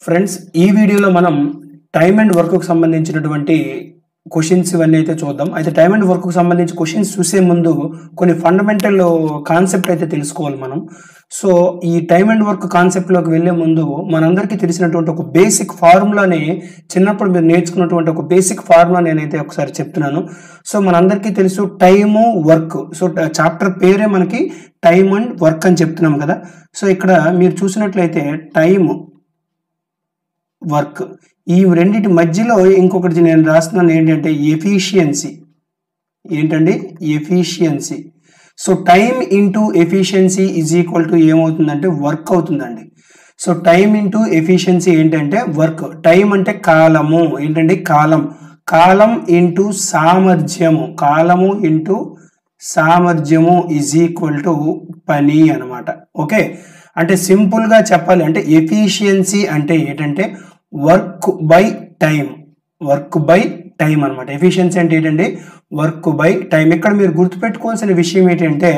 Friends ఈ వీడియోలో మనం టైం అండ్ వర్క్ కు సంబంధించినటువంటి క్వశ్చన్స్ ఇవన్నీ అయితే చూద్దాం. అయితే టైం అండ్ వర్క్ కు సంబంధించి క్వశ్చన్స్ చూసే ముందు కొన్ని ఫండమెంటల్ కాన్సెప్ట్ అయితే తెలుసుకోవాలి మనం. సో ఈ టైం అండ్ వర్క్ కాన్సెప్ట్ లోకి వెళ్లే ముందు మనందరికీ తెలిసినటువంటి ఒక బేసిక్ ఫార్ములాని చిన్నప్పుడు మీరు నేర్చుకున్నటువంటి ఒక బేసిక్ ఫార్ములా నేనైతే ఒకసారి చెప్తున్నాను. సో మనందరికీ తెలుసు టైము వర్క్. సో చాప్టర్ పేరే మనకి టైం అండ్ వర్క్ అని చెప్తున్నాం కదా. సో ఇక్కడ మీరు చూసినట్లయితే టైం వర్క్ ఈ రెండింటి మధ్యలో ఇంకొకటి నేను రాస్తున్నాను ఏంటంటే ఎఫిషియన్సీ. ఏంటండి efficiency. So time into efficiency is equal to ఏమవుతుందంటే వర్క్ అవుతుందండి. సో టైం ఇంటూ ఎఫిషియన్సీ ఏంటంటే వర్క్. టైం అంటే కాలము, ఏంటండి కాలం. కాలం ఇంటూ సామర్థ్యము, కాలము ఇంటూ సామర్థ్యము ఈజ్ ఈక్వల్ టు పని అనమాట. ఓకే, అంటే సింపుల్ గా చెప్పాలి అంటే ఎఫిషియన్సీ అంటే ఏంటంటే work by time, work by time అనమాట. ఎఫిషియన్సీ అంటే ఏంటంటే వర్క్ బై టైం. ఇక్కడ మీరు గుర్తుపెట్టుకోవాల్సిన విషయం ఏంటంటే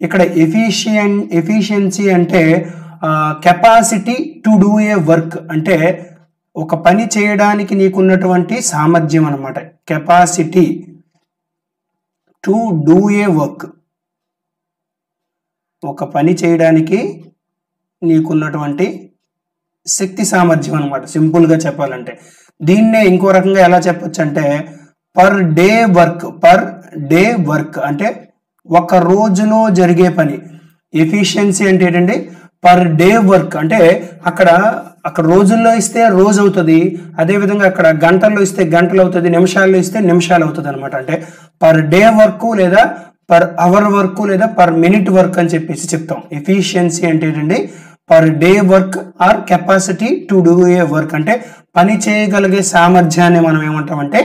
ఇక్కడ ఎఫిషియన్సీ అంటే capacity to do a work, అంటే ఒక పని చేయడానికి నీకున్నటువంటి సామర్థ్యం అనమాట. Capacity to do a work, ఒక పని చేయడానికి నీకున్నటువంటి శక్తి సామర్థ్యం అనమాట సింపుల్ గా చెప్పాలంటే. దీన్నే ఇంకో రకంగా ఎలా చెప్పొచ్చు అంటే per day work, per day work అంటే ఒక రోజులో జరిగే పని. ఎఫిషియన్సీ అంటే ఏంటంటే పర్ డే వర్క్, అంటే అక్కడ రోజుల్లో ఇస్తే రోజు అవుతుంది, అదేవిధంగా అక్కడ గంటల్లో ఇస్తే గంటలు అవుతుంది, నిమిషాల్లో ఇస్తే నిమిషాలు అవుతుంది అనమాట. అంటే పర్ డే వర్క్ లేదా పర్ అవర్ వర్క్ లేదా పర్ మినిట్ వర్క్ అని చెప్పేసి చెప్తాం. ఎఫిషియన్సీ అంటే ఏంటంటే per day work or capacity to do a work, అంటే పని చేయగలిగే సామర్థ్యాన్ని మనం ఏమంటామంటే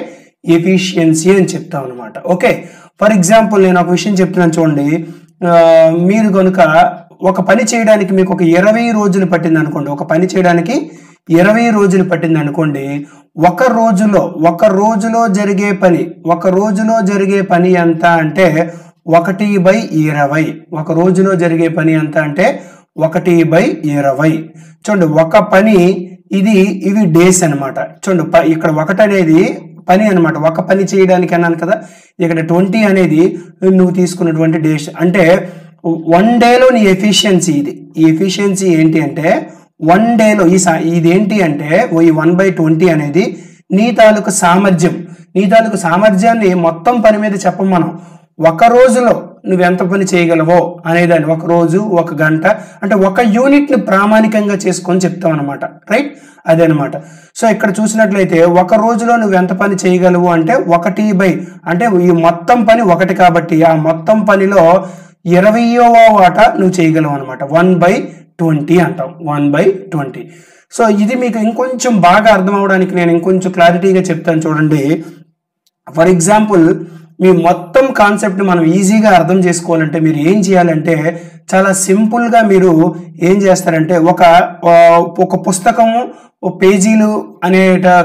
ఎఫిషియన్సీ అని చెప్తాం అనమాట. ఓకే, ఫర్ ఎగ్జాంపుల్ నేను ఒక విషయం చెప్తున్నాను చూడండి. మీరు కనుక ఒక పని చేయడానికి మీకు ఒక 20 రోజులు పట్టింది అనుకోండి, ఒక పని చేయడానికి 20 రోజులు పట్టింది అనుకోండి. ఒక రోజులో జరిగే పని ఎంత అంటే 1/20. ఒక రోజులో జరిగే పని ఎంత అంటే 1/20. చూడండి ఒక పని ఇవి డేస్ అనమాట. చూడండి ఇక్కడ 1 అనేది పని అనమాట, ఒక పని చేయడానికి అన్నాను కదా. ఇక్కడ 20 అనేది నువ్వు తీసుకున్నటువంటి డేస్. అంటే 1 డేలో నీ ఎఫిషియన్సీ ఇది. ఈ ఎఫిషియన్సీ ఏంటి అంటే 1 డేలో ఇది ఏంటి అంటే ఈ 1/20 అనేది నీ తాలూకు సామర్థ్యం. నీ తాలూకు సామర్థ్యాన్ని మొత్తం పని మీద చెప్పం మనం. ఒక రోజులో నువ్వు ఎంత పని చేయగలవో అనేదాన్ని, ఒక రోజు, ఒక గంట, అంటే ఒక యూనిట్ ని ప్రామాణికంగా చేసుకొని చెప్తాం అనమాట. రైట్, అదే అనమాట. సో ఇక్కడ చూసినట్లయితే ఒక రోజులో నువ్వు ఎంత పని చేయగలవు అంటే 1/, అంటే ఈ మొత్తం పని 1 కాబట్టి ఆ మొత్తం పనిలో 20వ వాటా నువ్వు చేయగలవు అనమాట. 1/20 అంటాం, 1/20. సో ఇది మీకు ఇంకొంచెం బాగా అర్థం అవడానికి నేను ఇంకొంచెం క్లారిటీగా చెప్తాను చూడండి. ఫర్ ఎగ్జాంపుల్ మీ మొత్తం కాన్సెప్ట్ మనం ఈజీగా అర్థం చేసుకోవాలంటే మీరు ఏం చేయాలంటే చాలా సింపుల్ గా మీరు ఏం చేస్తారంటే ఒక పుస్తకము పేజీలు అనే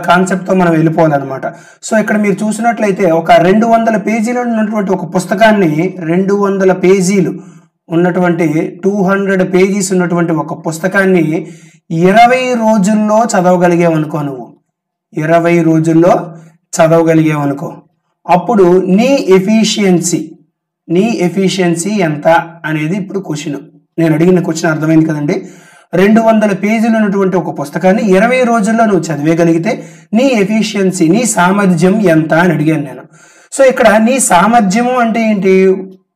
కాన్సెప్ట్ తో మనం వెళ్ళిపోవాలన్నమాట. సో ఇక్కడ మీరు చూసినట్లయితే ఒక 200 పేజీలు ఉన్నటువంటి ఒక పుస్తకాన్ని 200 పేజీలు ఉన్నటువంటి 200 పేజీస్ ఉన్నటువంటి ఒక పుస్తకాన్ని 20 రోజుల్లో చదవగలిగేవనుకో, నువ్వు 20 రోజుల్లో చదవగలిగేవనుకో, అప్పుడు నీ ఎఫిషియన్సీ ఎంత అనేది ఇప్పుడు క్వశ్చన్. నేను అడిగిన క్వశ్చన్ అర్థమైంది కదండి. 200 పేజీలు ఉన్నటువంటి ఒక పుస్తకాన్ని 20 రోజుల్లో నువ్వు చదివేయగలిగితే నీ ఎఫిషియన్సీ, నీ సామర్థ్యం ఎంత అని అడిగాను నేను. సో ఇక్కడ నీ సామర్థ్యము అంటే ఏంటి?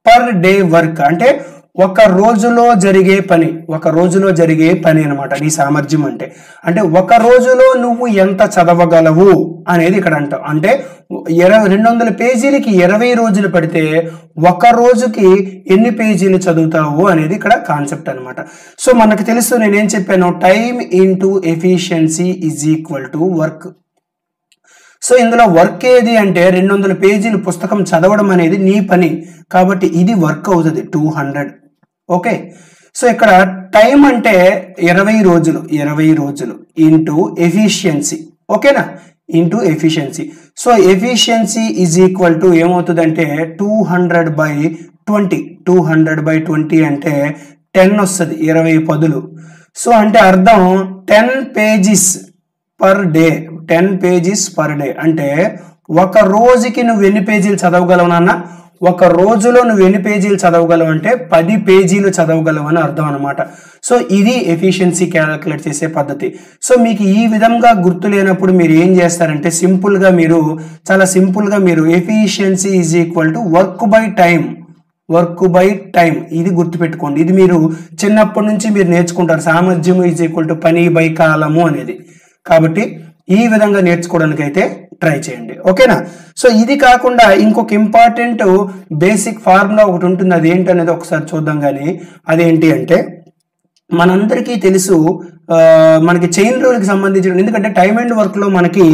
పర్ డే వర్క్, అంటే ఒక రోజులో జరిగే పని అనమాట నీ సామర్థ్యం అంటే. అంటే ఒక రోజులో నువ్వు ఎంత చదవగలవు అనేది ఇక్కడ అంటావు. అంటే 200 పేజీలకి 20 రోజులు పడితే ఒక రోజుకి ఎన్ని పేజీలు చదువుతావు అనేది ఇక్కడ కాన్సెప్ట్ అనమాట. సో మనకు తెలుసు, నేనేం చెప్పాను, time into efficiency is equal to work. So ఇందులో వర్క్ ఏది అంటే 200 పేజీలు పుస్తకం చదవడం అనేది నీ పని కాబట్టి ఇది వర్క్ అవుతుంది 200. ఓకే, సో ఇక్కడ టైం అంటే 20 రోజులు ఇంటూ ఎఫిషియన్సీ. ఓకేనా, into efficiency. So efficiency is equal to ఏమవుతుందంటే 200/20. 200/20 అంటే 10 వస్తుంది, 20 పదులు. సో అంటే అర్థం 10 pages per day, 10 pages per day అంటే ఒక రోజుకి నువ్వు ఎన్ని పేజీలు చదవగలవు నాన్న? ఒక రోజులో నువ్వు ఎన్ని పేజీలు చదవగలవు అంటే 10 పేజీలు చదవగలవు అని అర్థం అనమాట. సో ఇది ఎఫిషియన్సీ క్యాలిక్యులేట్ చేసే పద్ధతి. సో మీకు ఈ విధంగా గుర్తు లేనప్పుడు మీరు ఏం చేస్తారంటే చాలా సింపుల్గా మీరు efficiency is equal to work by time ఇది గుర్తుపెట్టుకోండి. ఇది మీరు చిన్నప్పటి నుంచి మీరు నేర్చుకుంటారు. సామర్థ్యం ఈజ్ ఈక్వల్ టు పని బై కాలము అనేది. కాబట్టి ఈ విధంగా నేర్చుకోవడానికి అయితే ట్రై చేయండి. ఓకేనా? సో ఇది కాకుండా ఇంకొక ఇంపార్టెంట్ బేసిక్ ఫార్ములా ఒకటి ఉంటుంది. అది ఏంటనేది ఒకసారి చూద్దాం. కానీ అదేంటి అంటే మనందరికీ తెలుసు, మనకి చైన్ రూల్కి సంబంధించిన, ఎందుకంటే టైమ్ అండ్ వర్క్లో మనకి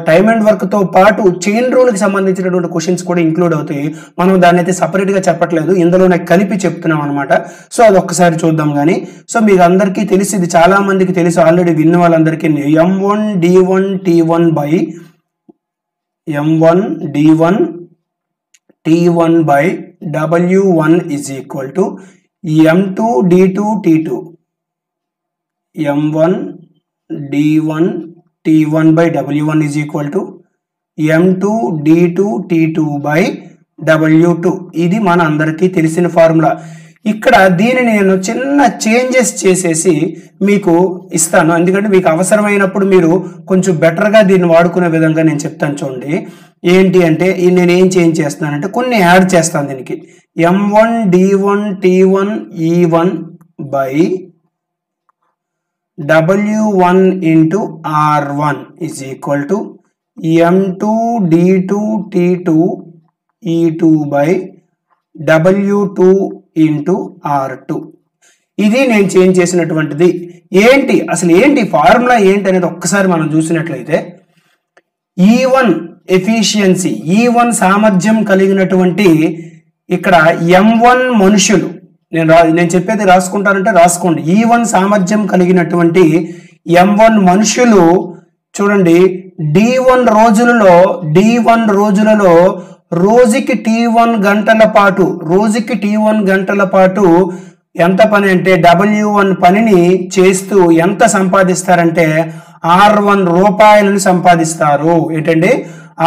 టైమ్ అండ్ వర్క్తో పాటు చైన్ రూల్కి సంబంధించినటువంటి క్వశ్చన్స్ కూడా ఇంక్లూడ్ అవుతాయి. మనం దాన్ని అయితే సపరేట్గా చెప్పట్లేదు, ఇందులోనే కలిపి చెప్తున్నాం అనమాట. సో అది ఒక్కసారి చూద్దాం. కానీ సో మీకు అందరికీ తెలిసి, ఇది చాలా మందికి తెలుసు, ఆల్రెడీ విన్న వాళ్ళందరికీ M1 D1 T1 by M1 D1 T1 by W1 is equal to M2 D2 T2. M1 D1 T1 by W1 is equal to M2 D2 T2 by W2. ఇది మన అందరికీ తెలిసిన ఫార్ములా. ఇక్కడ దీనిని నేను చిన్న చేంజెస్ చేసేసి మీకు ఇస్తాను, ఎందుకంటే మీకు అవసరమైనప్పుడు మీరు కొంచెం బెటర్గా దీన్ని వాడుకునే విధంగా నేను చెప్తాను. చూడండి ఏంటి అంటే నేను ఏం చేంజ్ చేస్తున్నానంటే కొన్ని యాడ్ చేస్తాను దీనికి. M1 D1 T1 E1 by W1 into R1 is equal to M2 D2 T2 E2 by W2 into R2. ఇది నేను చేంజ్ చేసినటువంటిది. అసలు ఏంటి ఫార్ములా ఏంటి అనేది ఒక్కసారి మనం చూసినట్లయితే, E1 ఎఫిషియన్సీ, E1 సామర్థ్యం కలిగినటువంటి ఇక్కడ M1 మనుషులు, నేను చెప్పేది రాసుకుంటానంటే రాసుకోండి. E1 సామర్థ్యం కలిగినటువంటి M1 మనుషులు చూడండి, D1 రోజులలో రోజుకి T1 గంటల పాటు ఎంత పని అంటే W1 పనిని చేస్తూ ఎంత సంపాదిస్తారంటే R1 రూపాయలను సంపాదిస్తారు. ఏంటండి?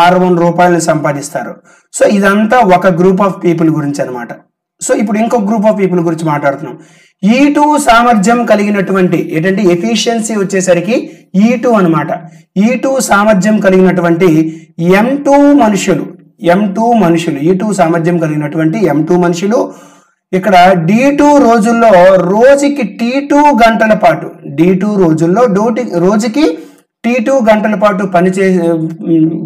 R1 రూపాయలను సంపాదిస్తారు. సో ఇదంతా ఒక గ్రూప్ ఆఫ్ పీపుల్ గురించి అనమాట. సో ఇప్పుడు ఇంకొక గ్రూప్ ఆఫ్ పీపుల్ గురించి మాట్లాడుతున్నాం. E2 సామర్థ్యం కలిగినటువంటి, ఏంటంటే ఎఫిషియన్సీ వచ్చేసరికి E2 అనమాట. E2 సామర్థ్యం కలిగినటువంటి M2 మనుషులు, E2 సామర్థ్యం కలిగినటువంటి M2 మనుషులు ఇక్కడ D2 రోజుల్లో రోజుకి T2 గంటల పాటు, రోజుకి T2 గంటల పాటు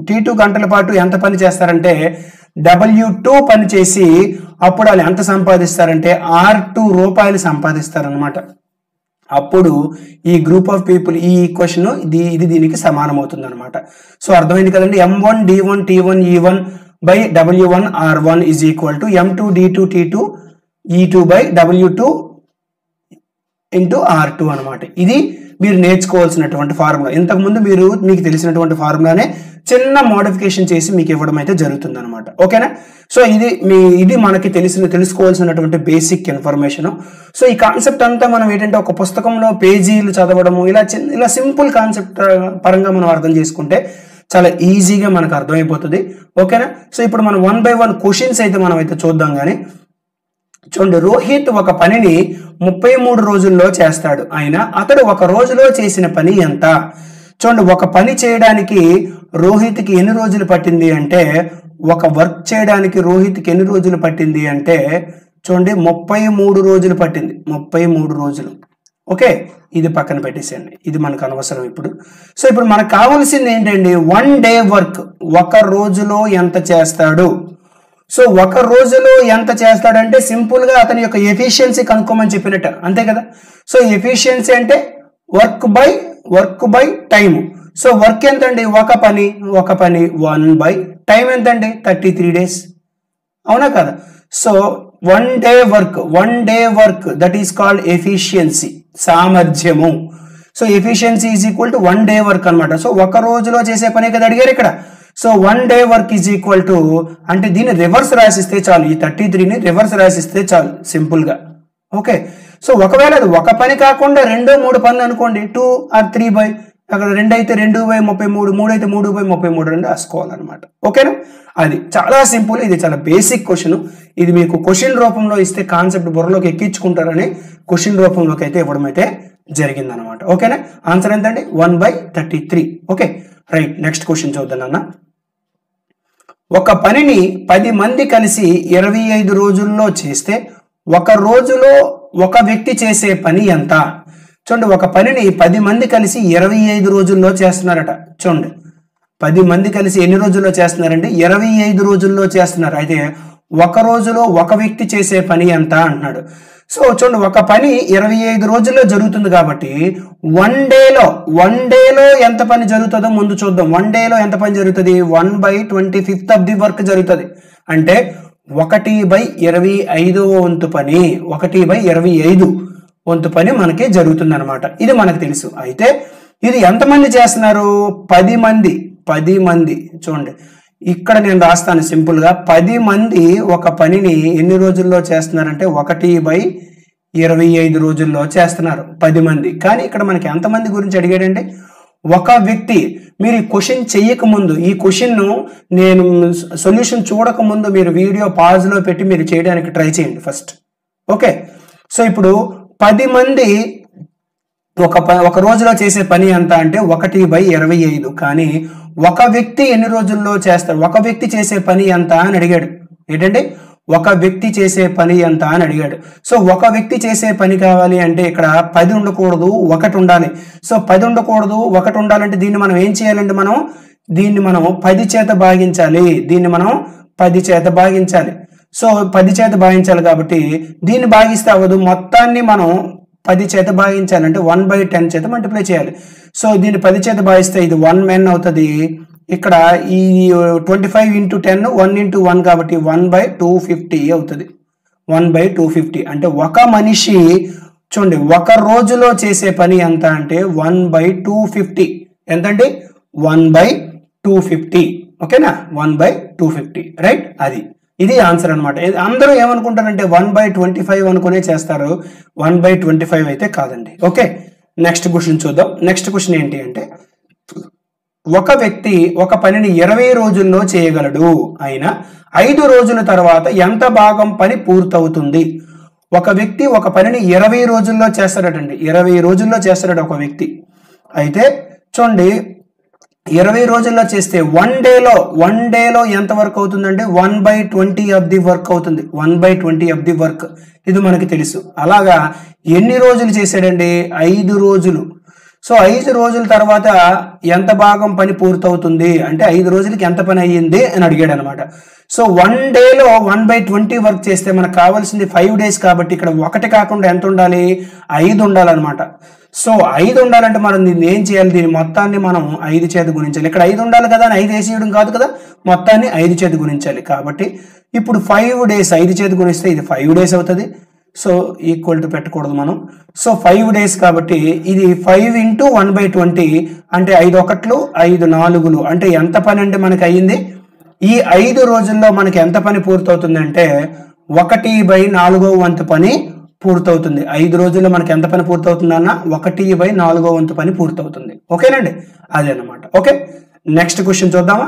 T2 గంటల పాటు ఎంత పని చేస్తారంటే W2 పని చేసి అప్పుడు వాళ్ళు ఎంత సంపాదిస్తారంటే R2 రూపాయలు సంపాదిస్తారనమాట. అప్పుడు ఈ గ్రూప్ ఆఫ్ పీపుల్, ఈ ఈక్వేషన్ ఇది దీనికి సమానం అవుతుంది అనమాట. సో అర్థమైంది కదండి. M1 D1 T1 E1 by W1 R1 is equal to M2 D2 T2 E2 by W2 into R2 అనమాట. ఇది మీరు నేర్చుకోవాల్సినటువంటి ఫార్ములా. ఇంతకుముందు మీకు తెలిసినటువంటి ఫార్ములానే చిన్న మోడిఫికేషన్ చేసి మీకు ఇవ్వడం అయితే జరుగుతుంది అనమాట. ఓకేనా? సో ఇది మనకి తెలుసుకోవాల్సినటువంటి బేసిక్ ఇన్ఫర్మేషన్. సో ఈ కాన్సెప్ట్ అంతా మనం ఏంటంటే ఒక పుస్తకంలో పేజీలు చదవడము, ఇలా సింపుల్ కాన్సెప్ట్ పరంగా మనం అర్థం చేసుకుంటే చాలా ఈజీగా మనకు అర్థమైపోతుంది. ఓకేనా? సో ఇప్పుడు మనం 1 by 1 క్వశ్చన్స్ అయితే మనం అయితే చూద్దాం. కానీ చూడండి, రోహిత్ ఒక పనిని 33 రోజుల్లో చేస్తాడు. అతడు ఒక రోజులో చేసిన పని ఎంత? చూడండి, ఒక పని చేయడానికి రోహిత్కి ఎన్ని రోజులు పట్టింది అంటే, ఒక వర్క్ చేయడానికి రోహిత్కి ఎన్ని రోజులు పట్టింది అంటే చూడండి 33 రోజులు పట్టింది. 33 రోజులు. ఓకే, ఇది పక్కన పెట్టేసేయండి, ఇది మనకు అనవసరం ఇప్పుడు. సో ఇప్పుడు మనకు కావాల్సింది ఏంటండి? 1 day వర్క్, ఒక రోజులో ఎంత చేస్తాడు. సో ఒక రోజులో ఎంత చేస్తాడంటే సింపుల్ గా అతని యొక్క ఎఫిషియన్సీ కనుక్కోమని చెప్పినట్టు, అంతే కదా. సో ఎఫిషియన్సీ అంటే work by time. So work ఎంతండి? ఒక పని 1 by టైం ఎంతండి? 33 days. అవునా కదా? So 1 day work that is called efficiency, సామర్థ్యము. So efficiency is equal to 1 day work అనమాట. సో ఒక రోజులో చేసే పనే కదా అడిగారు ఇక్కడ. So 1 day work is equal to, అంటే దీన్ని రివర్స్ రాసిస్తే చాలు, ఈ 33ని రివర్స్ రాసిస్తే చాలు సింపుల్ గా. ఓకే, సో ఒకవేళ అది ఒక పని కాకుండా 2-3 పనులు అనుకోండి, 2 or 3 by, అక్కడ 2 అయితే 2/33, 3 అయితే 3/33 రాసుకోవాలన్నమాట. ఓకేనా? అది చాలా సింపుల్. ఇది చాలా బేసిక్ క్వశ్చన్. ఇది మీకు క్వశ్చన్ రూపంలో ఇస్తే కాన్సెప్ట్ బుర్రలోకి ఎక్కించుకుంటారని క్వశ్చన్ రూపంలోకి అయితే ఇవ్వడం అయితే జరిగిందనమాట. ఓకేనా? ఆన్సర్ ఎంతండి? 1/33. Okay, right. నెక్స్ట్ క్వశ్చన్ చూద్దాం అన్న. ఒక పనిని 10 మంది కలిసి 25 రోజుల్లో చేస్తే ఒక రోజులో ఒక వ్యక్తి చేసే పని ఎంత? చూడండి, ఒక పనిని 10 మంది కలిసి 25 రోజుల్లో చేస్తున్నారట. చూడండి, 10 మంది కలిసి ఎన్ని రోజుల్లో చేస్తున్నారంటే 25 రోజుల్లో చేస్తున్నారు. అయితే ఒక రోజులో ఒక వ్యక్తి చేసే పని ఎంత అంటున్నాడు. సో చూడండి, ఒక పని 25 రోజుల్లో జరుగుతుంది కాబట్టి వన్ డేలో ఎంత పని జరుగుతుందో ముందు చూద్దాం. వన్ డేలో ఎంత పని జరుగుతుంది? 1/25 ఆఫ్ ది వర్క్ జరుగుతుంది. అంటే 1/25 వంతు పని, 1/25 వంతు పని మనకి జరుగుతుంది అనమాట. ఇది మనకు తెలుసు. అయితే ఇది ఎంతమంది చేస్తున్నారు? 10 మంది. 10 మంది. చూడండి, ఇక్కడ నేను రాస్తాను సింపుల్ గా. 10 మంది ఒక పనిని ఎన్ని రోజుల్లో చేస్తున్నారంటే 1/25 రోజుల్లో చేస్తున్నారు 10 మంది. కానీ ఇక్కడ మనకి ఎంతమంది గురించి అడిగాడంటే ఒక వ్యక్తి. మీరు ఈ క్వశ్చన్ చెయ్యక ముందు, ఈ క్వశ్చన్ నేను సొల్యూషన్ చూడక ముందు మీరు వీడియో పాజ్ లో పెట్టి మీరు చేయడానికి ట్రై చేయండి ఫస్ట్. ఓకే, సో ఇప్పుడు 10 మంది ఒక రోజులో చేసే పని ఎంత అంటే 1/25. కానీ ఒక వ్యక్తి ఎన్ని రోజుల్లో చేస్తారు? ఒక వ్యక్తి చేసే పని ఎంత అని అడిగాడు. ఏంటంటే ఒక వ్యక్తి చేసే పని ఎంత అని అడిగాడు. సో ఒక వ్యక్తి చేసే పని కావాలి అంటే ఇక్కడ 10 ఉండకూడదు, 1 ఉండాలి. సో 10 ఉండకూడదు, 1 ఉండాలంటే దీన్ని మనం ఏం చేయాలంటే దీన్ని మనం 10 చేత భాగించాలి. దీన్ని మనం 10 చేత భాగించాలి. సో 10 చేత భాగించాలి కాబట్టి దీన్ని భాగిస్తే అవ్వదు. మొత్తాన్ని మనం 10 చేత భాగించాలంటే 1/10 చేత మల్టిప్లై చేయాలి. సో దీన్ని 10 చేత భాగిస్తే ఇది 1 men అవుతుంది. ఇక్కడ ఈ 25 × 10 1 × 1 కాబట్టి 1/250 అవుతుంది. 1/250 అంటే ఒక మనిషి చూడండి ఒక రోజులో చేసే పని ఎంత అంటే 1/250. ఎంతండి? 1/250. ఓకేనా? 1/250. రైట్. ఇది ఆన్సర్ అనమాట. అందరూ ఏమనుకుంటారంటే 1/25 అనుకునే చేస్తారు. 1/25 అయితే కాదండి. ఓకే, నెక్స్ట్ క్వశ్చన్ చూద్దాం. నెక్స్ట్ క్వశ్చన్ ఏంటి అంటే ఒక వ్యక్తి ఒక పనిని 20 రోజుల్లో చేయగలడు. అయినా 5 రోజుల తర్వాత ఎంత భాగం పని పూర్తవుతుంది? ఒక వ్యక్తి ఒక పనిని 20 రోజుల్లో చేస్తాడటండి. 20 రోజుల్లో చేస్తాడట ఒక వ్యక్తి. అయితే చూడండి 20 రోజుల్లో చేస్తే వన్ డేలో ఎంత వర్క్ అవుతుందంటే 1/20 ఆఫ్ ది వర్క్ అవుతుంది. 1/20 ఆఫ్ ది వర్క్. ఇది మనకి తెలుసు. అలాగా ఎన్ని రోజులు చేశాడండి? 5 రోజులు. సో 5 రోజుల తర్వాత ఎంత భాగం పని పూర్తవుతుంది అంటే 5 రోజులకి ఎంత పని అయ్యింది అని అడిగాడు అనమాట. సో 1 డేలో 1/20 వర్క్ చేస్తే మనకు కావాల్సింది 5 days కాబట్టి ఇక్కడ 1 కాకుండా ఎంత ఉండాలి? 5 ఉండాలన్నమాట. సో 5 ఉండాలంటే మనం దీన్ని ఏం చేయాలి? దీని మొత్తాన్ని మనం 5 చేత గుణించాలి. ఇక్కడ 5 ఉండాలి కదా, 5 వేసేయడం కాదు కదా, మొత్తాన్ని 5 చేత గుణించాలి. కాబట్టి ఇప్పుడు 5 days 5 చేత గుణిస్తే ఇది 5 days అవుతుంది. సో ఈక్వల్ టు పెట్టకూడదు మనం. సో 5 days కాబట్టి ఇది 5 × 1/20 అంటే 5 1 5 4 అంటే ఎంత పని అంటే మనకి అయ్యింది? ఈ 5 రోజుల్లో మనకి ఎంత పని పూర్తవుతుంది అంటే 1/4 వంతు పని పూర్తవుతుంది. 5 రోజుల్లో మనకి ఎంత పని పూర్తవుతుంది అన్న? 1/4 వంతు పని పూర్తవుతుంది. ఓకేనండి, అదేనమాట. ఓకే, నెక్స్ట్ క్వశ్చన్ చూద్దామా?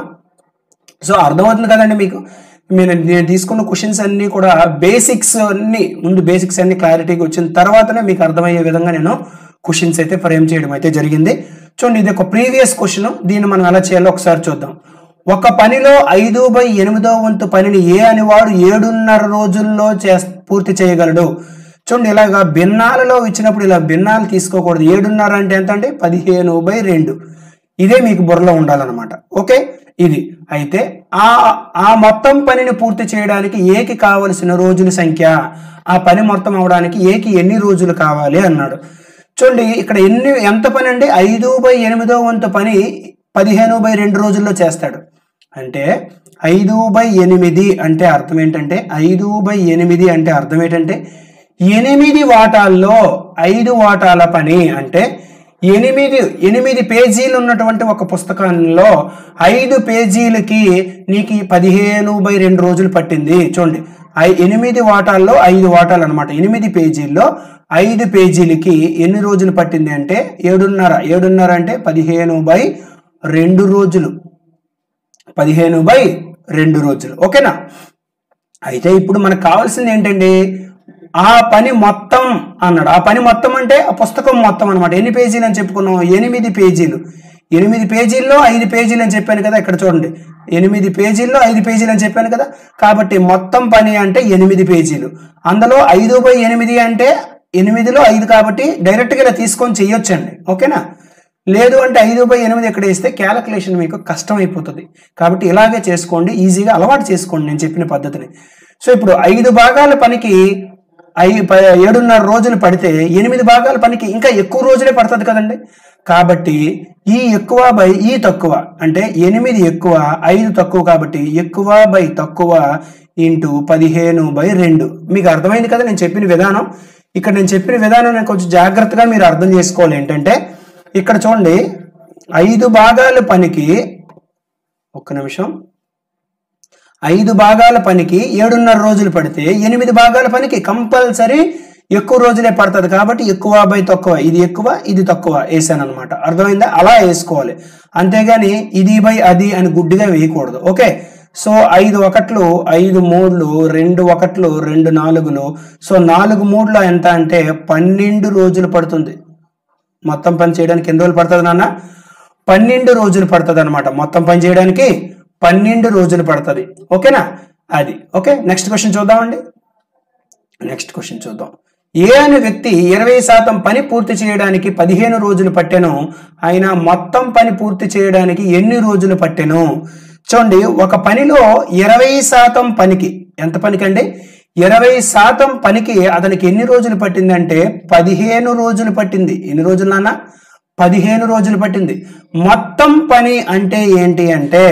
సో అర్థమవుతుంది కదండి మీకు. నేను తీసుకున్న క్వశ్చన్స్ అన్ని కూడా బేసిక్స్ అన్ని క్లారిటీగా వచ్చిన తర్వాతనే మీకు అర్థమయ్యే విధంగా నేను క్వశ్చన్స్ అయితే ఫ్రేమ్ చేయడం అయితే జరిగింది. చూడండి, ఇది ఒక ప్రీవియస్ క్వశ్చన్. దీన్ని మనం ఎలా చేయాలో ఒకసారి చూద్దాం. ఒక పనిలో 5/8 వంతు పనిని ఏ అనేవాడు 7.5 రోజుల్లో పూర్తి చేయగలడు. చూడండి, ఇలాగా భిన్నాలలో ఇచ్చినప్పుడు ఇలా భిన్నాలు తీసుకోకూడదు. 7.5 అంటే ఎంత అంటే 15/2. ఇదే మీకు బుర్రలో ఉండాలన్నమాట. ఓకే, ఇది అయితే ఆ మొత్తం పనిని పూర్తి చేయడానికి ఏకి కావలసిన రోజుల సంఖ్య, ఆ పని మొత్తం అవడానికి ఏకి ఎన్ని రోజులు కావాలి అన్నాడు. చూడండి, ఇక్కడ ఎంత పని అంటే 5/8 వంతు పని 15/2 రోజుల్లో చేస్తాడు. అంటే 5/8 అంటే అర్థం ఏంటంటే 5/8 అంటే అర్థం ఏంటంటే 8 వాటాల్లో 5 వాటాల పని. అంటే 8 పేజీలు ఉన్నటువంటి ఒక పుస్తకంలో 5 పేజీలకి నీకు 15/2 రోజులు పట్టింది. చూడండి, 8 వాటాల్లో 5 వాటాలు అనమాట. 8 పేజీల్లో 5 పేజీలకి ఎన్ని రోజులు పట్టింది అంటే 7.5 అంటే 15/2 రోజులు. 15/2 రోజులు. ఓకేనా? అయితే ఇప్పుడు మనకు కావాల్సింది ఏంటండి, ఆ పని మొత్తం అన్నాడు. ఆ పని మొత్తం అంటే ఆ పుస్తకం మొత్తం అనమాట. ఎన్ని పేజీలు అని చెప్పుకున్నాం? 8 పేజీలు. 8 పేజీల్లో 5 పేజీలు అని చెప్పాను కదా. ఇక్కడ చూడండి, 8 పేజీల్లో 5 పేజీలు అని చెప్పాను కదా. కాబట్టి మొత్తం పని అంటే 8 పేజీలు. అందులో 5/8 అంటే 8లో 5 కాబట్టి డైరెక్ట్గా ఇలా తీసుకొని చెయ్యొచ్చండి. ఓకేనా? లేదు అంటే 5/8 ఎక్కడ వేస్తే క్యాలిక్యులేషన్ మీకు కష్టం అయిపోతుంది. కాబట్టి ఇలాగే చేసుకోండి, ఈజీగా అలవాటు చేసుకోండి నేను చెప్పిన పద్ధతిని. సో ఇప్పుడు 5 భాగాల పనికి 7.5 రోజులు పడితే 8 భాగాల పనికి ఇంకా ఎక్కువ రోజులే పడుతుంది కదండి. కాబట్టి ఈ ఎక్కువ బై ఈ తక్కువ అంటే 8 ఎక్కువ 5 తక్కువ కాబట్టి ఎక్కువ బై తక్కువ ఇంటూ 15/2. మీకు అర్థమైంది కదా నేను చెప్పిన విధానం. ఇక్కడ నేను చెప్పిన విధానం నేను కొంచెం జాగ్రత్తగా మీరు అర్థం చేసుకోవాలి. ఏంటంటే ఇక్కడ చూడండి, 5 భాగాల పనికి, ఒక్క నిమిషం, 5 భాగాల పనికి 7.5 రోజులు పడితే 8 భాగాల పనికి కంపల్సరీ ఎక్కువ రోజులే పడుతుంది. కాబట్టి ఎక్కువ బై తక్కువ, ఇది ఎక్కువ ఇది తక్కువ వేసాను అనమాట. అర్థమైందా? అలా వేసుకోవాలి, అంతేగాని ఇది బై అది అని గుడ్డిగా వేయకూడదు. ఓకే? సో 5 1లు 5 3లు 2 1లు 2 4లు. సో 4 3లో ఎంత అంటే 12 రోజులు పడుతుంది. మొత్తం పని చేయడానికి ఎన్ని రోజులు పడుతుంది నాన్న? 12 రోజులు పడుతుంది అనమాట. మొత్తం పని చేయడానికి 12 రోజులు పడుతుంది. ఓకేనా? అది ఓకే. నెక్స్ట్ క్వశ్చన్ చూద్దామండి. నెక్స్ట్ క్వశ్చన్ చూద్దాం. ఏ అనే వ్యక్తి 20% పని పూర్తి చేయడానికి 15 రోజులు పట్టెను, ఆయన మొత్తం పని పూర్తి చేయడానికి ఎన్ని రోజులు పట్టెను? చూడండి, ఒక పనిలో 20% పనికి, ఎంత పనికి అండి? 20% పనికి అతనికి ఎన్ని రోజులు పట్టిందంటే 15 రోజులు పట్టింది. ఎన్ని రోజులు నాన్న? 15 రోజులు పట్టింది. మొత్తం పని అంటే ఏంటి అంటే,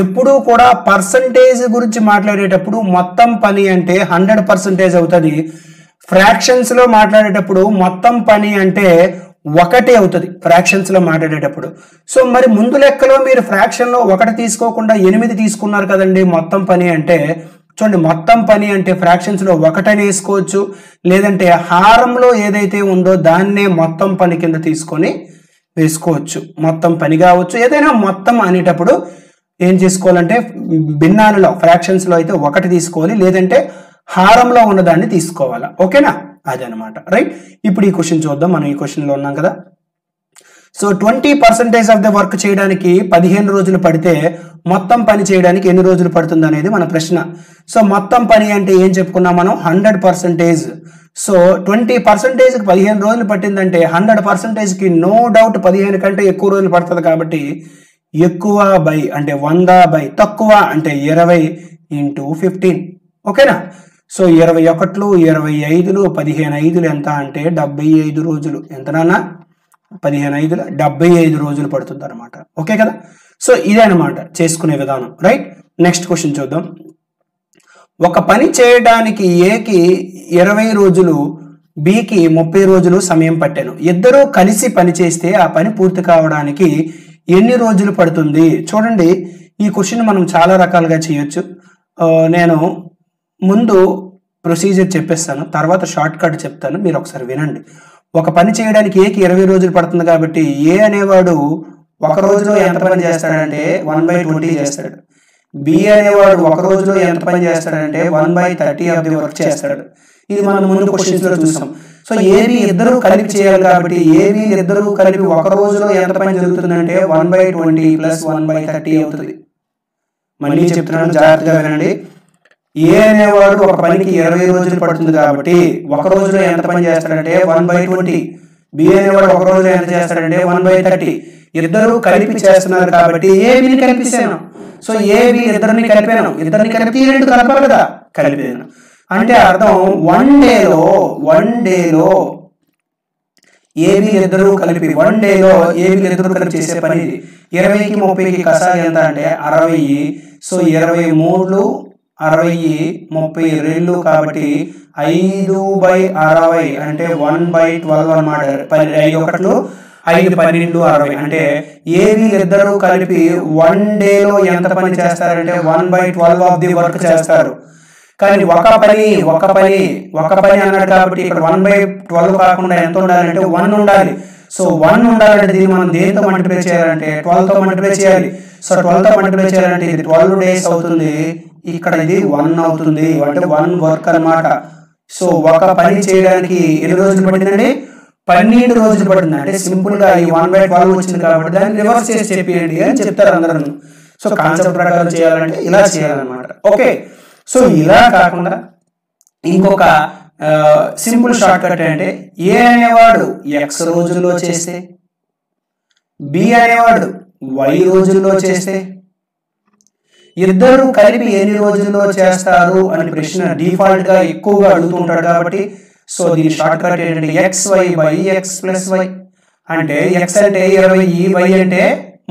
ఎప్పుడూ కూడా పర్సంటేజ్ గురించి మాట్లాడేటప్పుడు మొత్తం పని అంటే 100% అవుతుంది. ఫ్రాక్షన్స్ లో మాట్లాడేటప్పుడు మొత్తం పని అంటే 1 అవుతుంది ఫ్రాక్షన్స్ లో మాట్లాడేటప్పుడు. సో మరి ముందు లెక్కలో మీరు ఫ్రాక్షన్ లో 1 తీసుకోకుండా 8 తీసుకున్నారు కదండి మొత్తం పని అంటే. చూడండి, మొత్తం పని అంటే ఫ్రాక్షన్స్ లో 1 అని వేసుకోవచ్చు, లేదంటే హారంలో ఏదైతే ఉందో దాన్నే మొత్తం పని కింద తీసుకొని వేసుకోవచ్చు. మొత్తం పని కావచ్చు, ఏదైనా మొత్తం అనేటప్పుడు ఏం చేసుకోవాలంటే భిన్నాలలో ఫ్రాక్షన్స్ లో అయితే 1 తీసుకోవాలి, లేదంటే హారంలో ఉన్నదాన్ని తీసుకోవాలా. ఓకేనా? అదనమాట. రైట్. ఇప్పుడు ఈ క్వశ్చన్ చూద్దాం. మనం ఈ క్వశ్చన్ లో ఉన్నాం కదా. సో 20% ఆఫ్ ద వర్క్ చేయడానికి 15 రోజులు పడితే మొత్తం పని చేయడానికి ఎన్ని రోజులు పడుతుంది అనేది మన ప్రశ్న. సో మొత్తం పని అంటే ఏం చెప్పుకున్నాం మనం? 100%. సో 20%కి 15 రోజులు పట్టిందంటే 100%కి నో డౌట్ 15 కంటే ఎక్కువ రోజులు పడుతుంది. కాబట్టి ఎక్కువ బై అంటే 100 బై తక్కువ అంటే 20 ఇంటూ 15. ఓకేనా? సో 21లు 25లు 15 5లు ఎంత అంటే 75 రోజులు. ఎంత నాన్న? 15 5లు 75 రోజులు పడుతుంది అనమాట. ఓకే కదా? సో ఇదే అనమాట చేసుకునే విధానం. రైట్. నెక్స్ట్ క్వశ్చన్ చూద్దాం. ఒక పని చేయడానికి ఏకి 20 రోజులు, బికి 30 రోజులు సమయం పట్టాను. ఇద్దరూ కలిసి పని చేస్తే ఆ పని పూర్తి కావడానికి ఎన్ని రోజులు పడుతుంది? చూడండి, ఈ క్వశ్చన్ మనం చాలా రకాలుగా చేయొచ్చు. నేను ముందు ప్రొసీజర్ చెప్పేస్తాను, తర్వాత షార్ట్ కట్ చెప్తాను, మీరు ఒకసారి వినండి. ఒక పని చేయడానికి ఏకి 20 రోజులు పడుతుంది కాబట్టి ఏ అనేవాడు ఒక రోజులో ఎంత పని చేస్తాడంటే 1/20 చేస్తాడు. బి అనేవాడు ఒక రోజులో ఎంత పని చేస్తాడంటే 1/30 ఆఫ్ ది వర్క్ చేస్తాడు. ఇది మనం ముందు క్వశ్చన్స్ లో చూసాం. సో ఏబి ఇద్దరు కలిపి చేయాలి కాబట్టి ఏబి ఇద్దరు కలిపి ఒక రోజులో ఎంత పని జరుగుతుందంటే 1/20 + 1/30 అవుతుంది. మళ్ళీ చెప్తున్నాను, జాగ్రత్తగా వినండి. ఏ అనేవాడు ఒక పనికి 20 రోజులు పడుతుంది కాబట్టి ఒక రోజులో ఎంత పని చేస్తాడంటే 1/20. బి అనేవాడు ఒక రోజులో ఎంత చేస్తాడంటే 1/30. ఇద్దరు కలిపి చేస్తున్నారు కాబట్టి ఏబిని కలిపిస్తాను. సో ఏబి ఇద్దరిని కలిపాను, ఇద్దరిని కలిపి 2 కలపాలి కదా, కలిపాను. అంటే అర్థం వన్ డేలో ఏబి ఇద్దరు కలిపి 1 డేలో ఏబి ఇద్దరు కలిపి చేసే పని 20కి 30కి కసాలి ఎంత అంటే 60. సో 23 60 32 కాబట్టి 5/60 అంటే 1/12 అన్నమాట. 5 1లు 5 12 60 అంటే ఏబి ఇద్దరు కలిపి 1 డేలో ఎంత పని చేస్తారంటే 1/12 ఆఫ్ ది వర్క్ చేస్తారు. కానీ ఒక పని అన్నాడు కాబట్టి ఇక్కడ 1/12 కాకుండా ఎంత ఉండాలంటే 1 ఉండాలి. సో 1 ఉండాలంటే దీన్ని మనం దేంతో మల్టిప్లై చేయాలంటే 12తో మల్టిప్లై చేయాలి. సో 12తో మల్టిప్లై చేయాలంటే ఇది 12 డేస్ అవుతుంది, ఇక్కడ ఇది 1 అవుతుంది, అంటే 1 వర్క్ అన్నమాట. సో ఒక పని చేయడానికి ఎన్ని రోజులు పట్టిందండి? 12 రోజులు పడుతుంది. అంటే సింపుల్ గా ఈ 1/12 వచ్చింది కాబట్టి దాన్ని రివర్స్ చేసి చెప్పేయండి అని చెప్తారు అందరూ. సో కాన్సెప్ట్ ప్రకారం చేయాలంటే ఇలా చేయాలన్నమాట. ఓకే, సో ఇలా కాకుండా ఇంకొక సింపుల్ షార్ట్ కట్ అంటే ఏ అనేవాడు x రోజుల్లో చేస్తే, బి అనేవాడు y రోజుల్లో చేస్తే, ఇద్దరు కలిపి ఎన్ని రోజుల్లో చేస్తారు అని ప్రశ్న డిఫాల్ట్ గా ఎక్కువగా అడుగుతుంటాడు కాబట్టి సో దీని షార్ట్ కట్ ఏంటంటే xy/x + y. అంటే x అంటే 20, y అంటే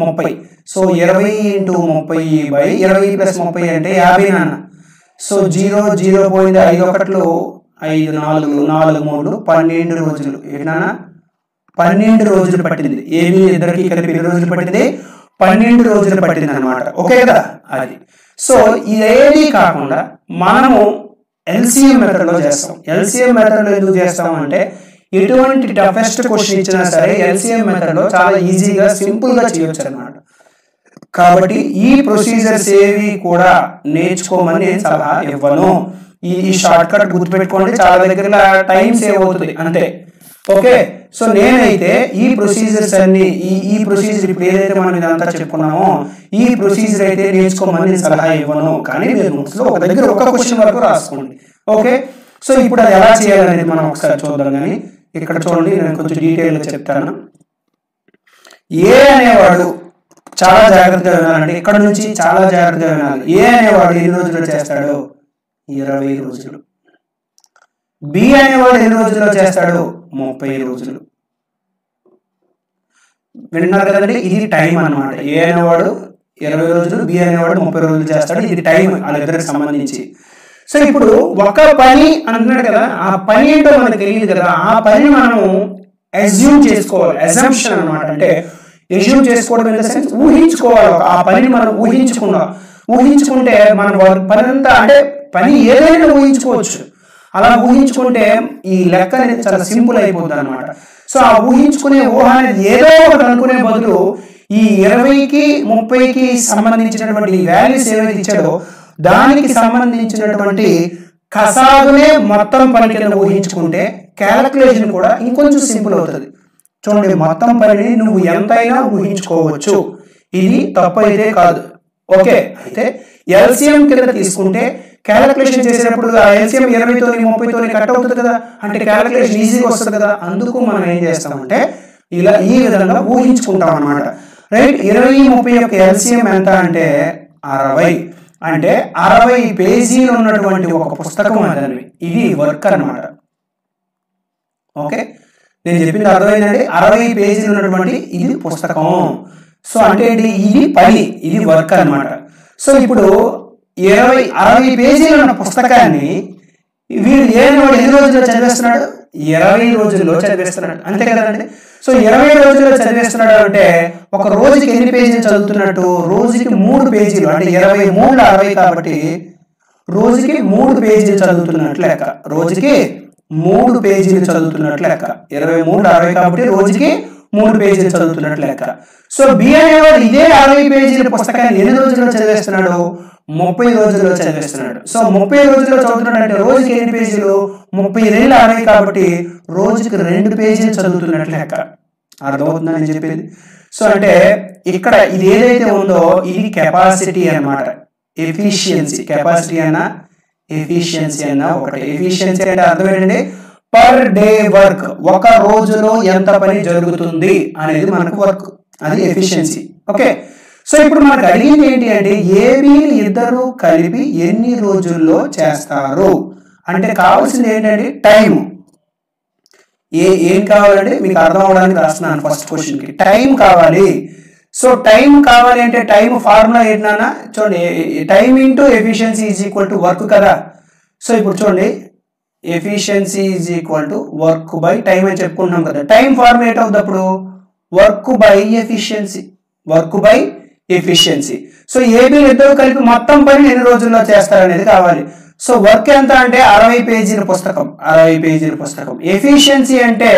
30. సో 20 × 30/20 + 30 అంటే 50 నాన్న. సో 0.51 5 4 4 3 12 రోజులు. ఏంటన్నా 12 రోజులు పట్టింది. ఏమి ఇద్దరికి కలిపి ఎన్ని రోజులు పట్టింది? 12 రోజులు పట్టింది అనమాట. ఓకే కదా అది. సో ఇదేది కాకుండా మనము LCM మెథడ్ లో చేస్తాం. LCM మెథడ్ లో ఎందుకు చేస్తాం అంటే ఎటువంటి టఫెస్ట్ క్వశ్చన్ ఇచ్చినా సరే LCM మెథడ్ లో చాలా ఈజీగా సింపుల్ గా చేయొచ్చు అనమాట. కాబట్టి ఈ ప్రొసీజర్స్ ఏవి కూడా నేర్చుకోమని నేను సలహా ఇవ్వను. ఈ షార్ట్ కట్ గుర్తుపెట్టుకోండి, చాలా దగ్గర టైం సేవ్ అవుతుంది అంతే. ఓకే, సో నేనైతే ఈ ప్రొసీజర్స్ అన్ని ఈ ప్రొసీజర్ ఇప్పుడు ఏదైతే మనం ఇదంతా చెప్పుకున్నామో ఈ ప్రొసీజర్ అయితే నేర్చుకోమని నేను సలహా ఇవ్వను. కానీ మీరు నోట్స్ లో ఒక దగ్గర ఒక క్వశ్చన్ వరకు రాసుకోండి. ఓకే, సో ఇప్పుడు అది ఎలా చేయాలనేది మనం ఒకసారి చూద్దాం. కానీ ఇక్కడ చూడండి, నేను కొంచెం డీటెయిల్ గా చెప్తాను. ఏ అనేవాడు చాలా జాగ్రత్తగా వినాలండి, ఇక్కడ నుంచి చాలా జాగ్రత్తగా వినాలి. ఏ అనేవాడు ఎన్ని రోజుల్లో చేస్తాడు? 20 రోజులు. బి అనేవాడు ఎన్ని రోజుల్లో చేస్తాడు? 30 రోజులు. విన్నారు కదండి, ఇది టైం అన్నమాట. ఏ అనేవాడు 20 రోజులు, బి అనేవాడు 30 రోజులు చేస్తాడు. ఇది టైం వాళ్ళిద్దరికి సంబంధించి. సో ఇప్పుడు ఒక పని అంటున్నాడు కదా, ఆ పని ఏంటో మనకు తెలియదు కదా, ఆ పని మనం అజ్యూమ్ చేసుకోవాలి. అజంప్షన్ అనమాట. అంటే అజ్యూమ్ చేసుకోవడం ఇన్ ద సెన్స్ ఊహించుకోవాలి. ఆ పనిని మనం ఊహించుకుంటే మన పని అంతా, అంటే పని ఏదైనా ఊహించుకోవచ్చు. అలా ఊహించుకుంటే ఈ లెక్క అనేది చాలా సింపుల్ అయిపోతుంది అనమాట. సో ఆ ఊహించుకునే ఊహ అనేది ఏదో ఒకటి అనుకునే బదులు ఈ 20కి 30కి సంబంధించినటువంటి వాల్యూస్ ఏవైతే ఇచ్చాడో దానికి సంబంధించినటువంటి కసాగునే మొత్తం పని కింద ఊహించుకుంటే క్యాలిక్యులేషన్ కూడా ఇంకొంచెం సింపుల్ అవుతుంది. చూడండి, మొత్తం పనిని నువ్వు ఎంతైనా ఊహించుకోవచ్చు, ఇది తప్పు అయితే కాదు. ఓకే, అయితే LCM కింద తీసుకుంటే క్యాలిక్యులేషన్ చేసేటప్పుడు ఆ LCM 20తోని 30తోని కట్ అవుతుంది కదా, అంటే క్యాలిక్యులేషన్ ఈజీగా వస్తుంది కదా. అందుకు మనం ఏం చేస్తామంటే ఇలా ఈ విధంగా ఊహించుకుంటాం అనమాట. రైట్, 20, 30 యొక్క LCM ఎంత అంటే 60. అంటే 60 పేజీలు ఉన్నటువంటి ఒక పుస్తకం అదనవి. ఇది వర్క్ అనమాట. ఓకే, నేను చెప్పింది అర్థమైందండి. 60 పేజీలు ఉన్నటువంటి ఇది పుస్తకం. సో అంటే ఇది పని, ఇది వర్క్ అనమాట. సో ఇప్పుడు 60 పేజీలు ఉన్న పుస్తకాన్ని వీడు ఎన్ని రోజుల్లో చదివేస్తున్నాడు? 20 రోజుల్లో చదివేస్తున్నాడు. అంతే కదండి. సో 20 రోజుల్లో చదివేస్తున్నాడు అంటే ఒక రోజుకి ఎన్ని పేజీలు చదువుతున్నట్టు? రోజుకి 3 పేజీలు. అంటే 20 3 60 కాబట్టి రోజుకి 3 పేజీలు చదువుతున్నట్లు లెక్క. రోజుకి 3 పేజీలు చదువుతున్నట్లు లెక్క. 23 60 కాబట్టి రోజుకి 3 పేజీలు చదువుతున్నట్లు లెక్క. సో బి అనేవాడు ఇదే 60 పేజీల పుస్తకాన్ని ఎన్ని రోజుల్లో చదివేస్తున్నాడు? 30 రోజుల్లో చదివేస్తున్నాడు. సో 30 రోజుల్లో చదువుతున్నాడు అంటే రోజుకి ఎన్ని పేజీలు? 30 2 60 కాబట్టి రోజుకి 2 పేజీలు చదువుతున్నట్లు లెక్క. అర్థమవుతుందని చెప్పేది. సో అంటే ఇక్కడ ఇది ఏదైతే ఉందో ఇది కెపాసిటీ అన్నమాట. ఎఫిషియన్సీ, కెపాసిటీ అన్నా ఎఫిషియన్సీ అన్నా ఒకటి. ఎఫిషియన్సీ అంటే అర్థం ఏంటంటే పర్ డే వర్క్, ఒక రోజులో ఎంత పని జరుగుతుంది అనేది మనకు వర్క్, అది ఎఫిషియన్సీ. ఓకే, సో ఇప్పుడు మనకు అడిగింది ఏంటి అంటే ఏబీలు ఇద్దరు కలిపి ఎన్ని రోజుల్లో చేస్తారు అంటే కావాల్సింది ఏంటంటే టైం. ఏం కావాలంటే మీకు అర్థం అవడానికి రాస్తున్నాను ఫస్ట్ క్వశ్చన్ కి టైం కావాలి. సో టైం కావాలి అంటే టైం ఫార్ములా ఏంటన్నా చూడండి, time into efficiency is equal to work కదా. సో ఇప్పుడు చూడండి, efficiency is equal to work by time అని చెప్పుకుంటున్నాం కదా. టైం ఫార్ములా ఏంటవుతుంది? Work by efficiency, work by efficiency. So AB ఇద్దరు కలిపి మొత్తం పని ఎన్ని రోజుల్లో చేస్తారనేది కావాలి. సో వర్క్ ఎంత అంటే 60 పేజీల పుస్తకం, 60 పేజీల పుస్తకం. ఎఫిషియన్సీ అంటే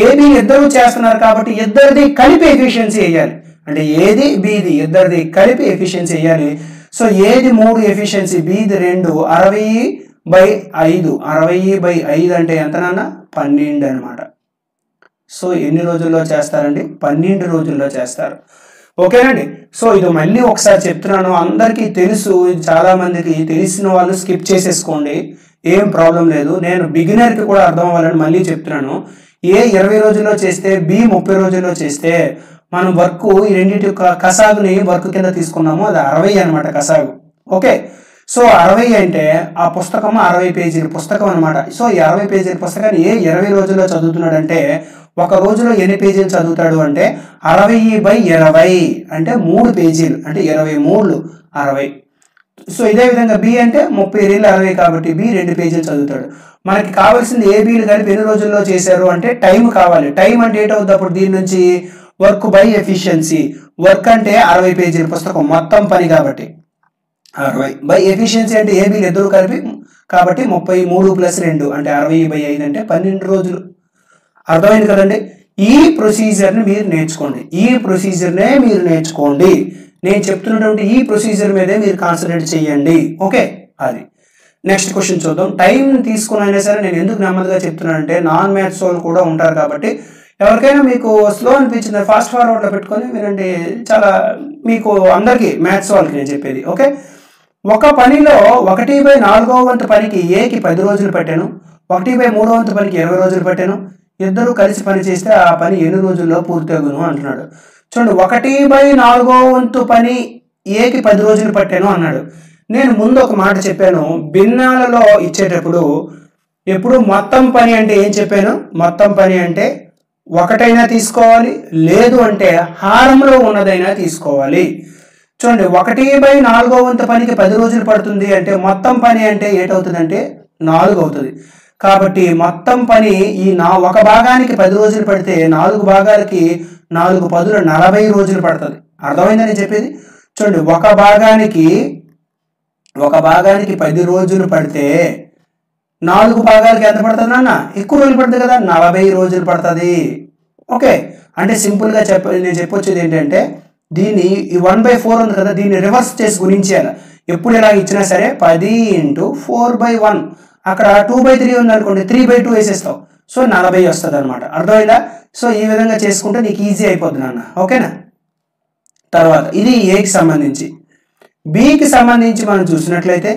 ఏది ఇద్దరు చేస్తున్నారు కాబట్టి ఇద్దరిది కలిపి ఎఫిషియన్సీ వేయాలి. అంటే ఏది బీది ఇద్దరిది కలిపి ఎఫిషియన్సీ వేయాలి. సో ఏది 3 ఎఫిషియన్సీ, బీది 2, 60/5. 60/5 అంటే ఎంతనన్నా 12 అనమాట. సో ఎన్ని రోజుల్లో చేస్తారండి? 12 రోజుల్లో చేస్తారు. ఓకేనండి. సో ఇది మళ్ళీ ఒకసారి చెప్తున్నాను, అందరికీ తెలుసు, చాలా మందికి తెలిసిన వాళ్ళు స్కిప్ చేసేసుకోండి, ఏం ప్రాబ్లం లేదు. నేను బిగినర్కి కూడా అర్థం అవ్వాలని మళ్ళీ చెప్తున్నాను. ఏ 20 రోజుల్లో చేస్తే, బి 30 రోజుల్లో చేస్తే మనం వర్క్ ఈ రెండింటి కసాగుని వర్క్ కింద తీసుకున్నాము, అది 60 అనమాట కసాగు. ఓకే. సో 60 అంటే ఆ పుస్తకం 60 పేజీల పుస్తకం అనమాట. సో ఈ 60 పేజీల పుస్తకాన్ని ఏ 20 రోజుల్లో చదువుతున్నాడు అంటే ఒక రోజులో ఎన్ని పేజీలు చదువుతాడు అంటే 60/20 అంటే 3 పేజీలు, అంటే 23 60. సో ఇదే విధంగా బి అంటే 30 రీలు 60 కాబట్టి బి 2 పేజీలు చదువుతాడు. మనకి కావాల్సింది ఏబీలు కలిపి ఎన్ని రోజుల్లో చేశారు అంటే టైం కావాలి. టైం అంటే ఏంటవుతుంది అప్పుడు దీని నుంచి? Work by efficiency. వర్క్ అంటే 60 పేజీల పుస్తకం మొత్తం పని కాబట్టి 60 బై ఎఫిషియన్సీ అంటే ఏబీలు ఇద్దరు కలిపి కాబట్టి 33+2 అంటే 60/5 అంటే 12 రోజులు. అర్థమైంది కదండి? ఈ ప్రొసీజర్ని మీరు నేర్చుకోండి, ఈ ప్రొసీజర్నే మీరు నేర్చుకోండి. నేను చెప్తున్నటువంటి ఈ ప్రొసీజర్ మీదే మీరు కాన్సన్ట్రేట్ చేయండి. ఓకే, అది. నెక్స్ట్ క్వశ్చన్ చూద్దాం. టైం తీసుకుని అయినా సరే నేను ఎందుకు నెమ్మదిగా చెప్తున్నానంటే నాన్ మ్యాథ్స్ వాళ్ళు కూడా ఉంటారు కాబట్టి ఎవరికైనా మీకు స్లో అనిపించింది ఫాస్ట్ ఫార్వర్డ్లో పెట్టుకొని వినండి, చాలా మీకు అందరికీ మ్యాథ్స్ వాళ్ళకి నేను చెప్పేది. ఓకే. ఒక పనిలో 1/4వ వంతు పనికి ఏకి 10 రోజులు పట్టాను, 1/3వ వంతు పనికి 20 రోజులు పట్టాను. ఇద్దరు కలిసి పని చేస్తే ఆ పని ఎన్ని రోజుల్లో పూర్తవును అంటున్నాడు. చూడండి, 1/4వ వంతు పని ఏకి 10 రోజులు పట్టాను అన్నాడు. నేను ముందు ఒక మాట చెప్పాను, భిన్నాలలో ఇచ్చేటప్పుడు ఎప్పుడు మొత్తం పని అంటే ఏం చెప్పాను? మొత్తం పని అంటే ఒకటైనా తీసుకోవాలి, లేదు అంటే హారంలో ఉన్నదైనా తీసుకోవాలి. చూడండి, 1/4వ వంతు పనికి 10 రోజులు పడుతుంది అంటే మొత్తం పని అంటే ఏటవుతుందంటే 4 అవుతుంది. కాబట్టి మొత్తం పని ఈ ఒక భాగానికి 10 రోజులు పడితే 4 భాగాలకి 4×10 40 రోజులు పడుతుంది. అర్థమైందని చెప్పేది? చూడండి, ఒక భాగానికి 10 రోజులు పడితే 4 భాగాలకి ఎంత పడుతుంది నాన్న? ఎక్కువ రోజులు పడుతుంది కదా, 40 రోజులు పడుతుంది. ఓకే. అంటే సింపుల్గా నేను చెప్పొచ్చేది ఏంటంటే దీన్ని ఈ 1/4 ఉంది కదా, దీన్ని రివర్స్ చేసి గుణించేయాలి. ఎప్పుడు ఇలా ఇచ్చినా సరే 10 × 4/1, అక్కడ 2/3 ఉంది అనుకోండి, 3/2 వేసేస్తావు. సో 40 వస్తుంది అనమాట. అర్థమైందా? సో ఈ విధంగా చేసుకుంటే నీకు ఈజీ అయిపోద్ది నాన్న. ఓకేనా? తర్వాత ఇది ఏకి సంబంధించి. బికి సంబంధించి మనం చూసినట్లయితే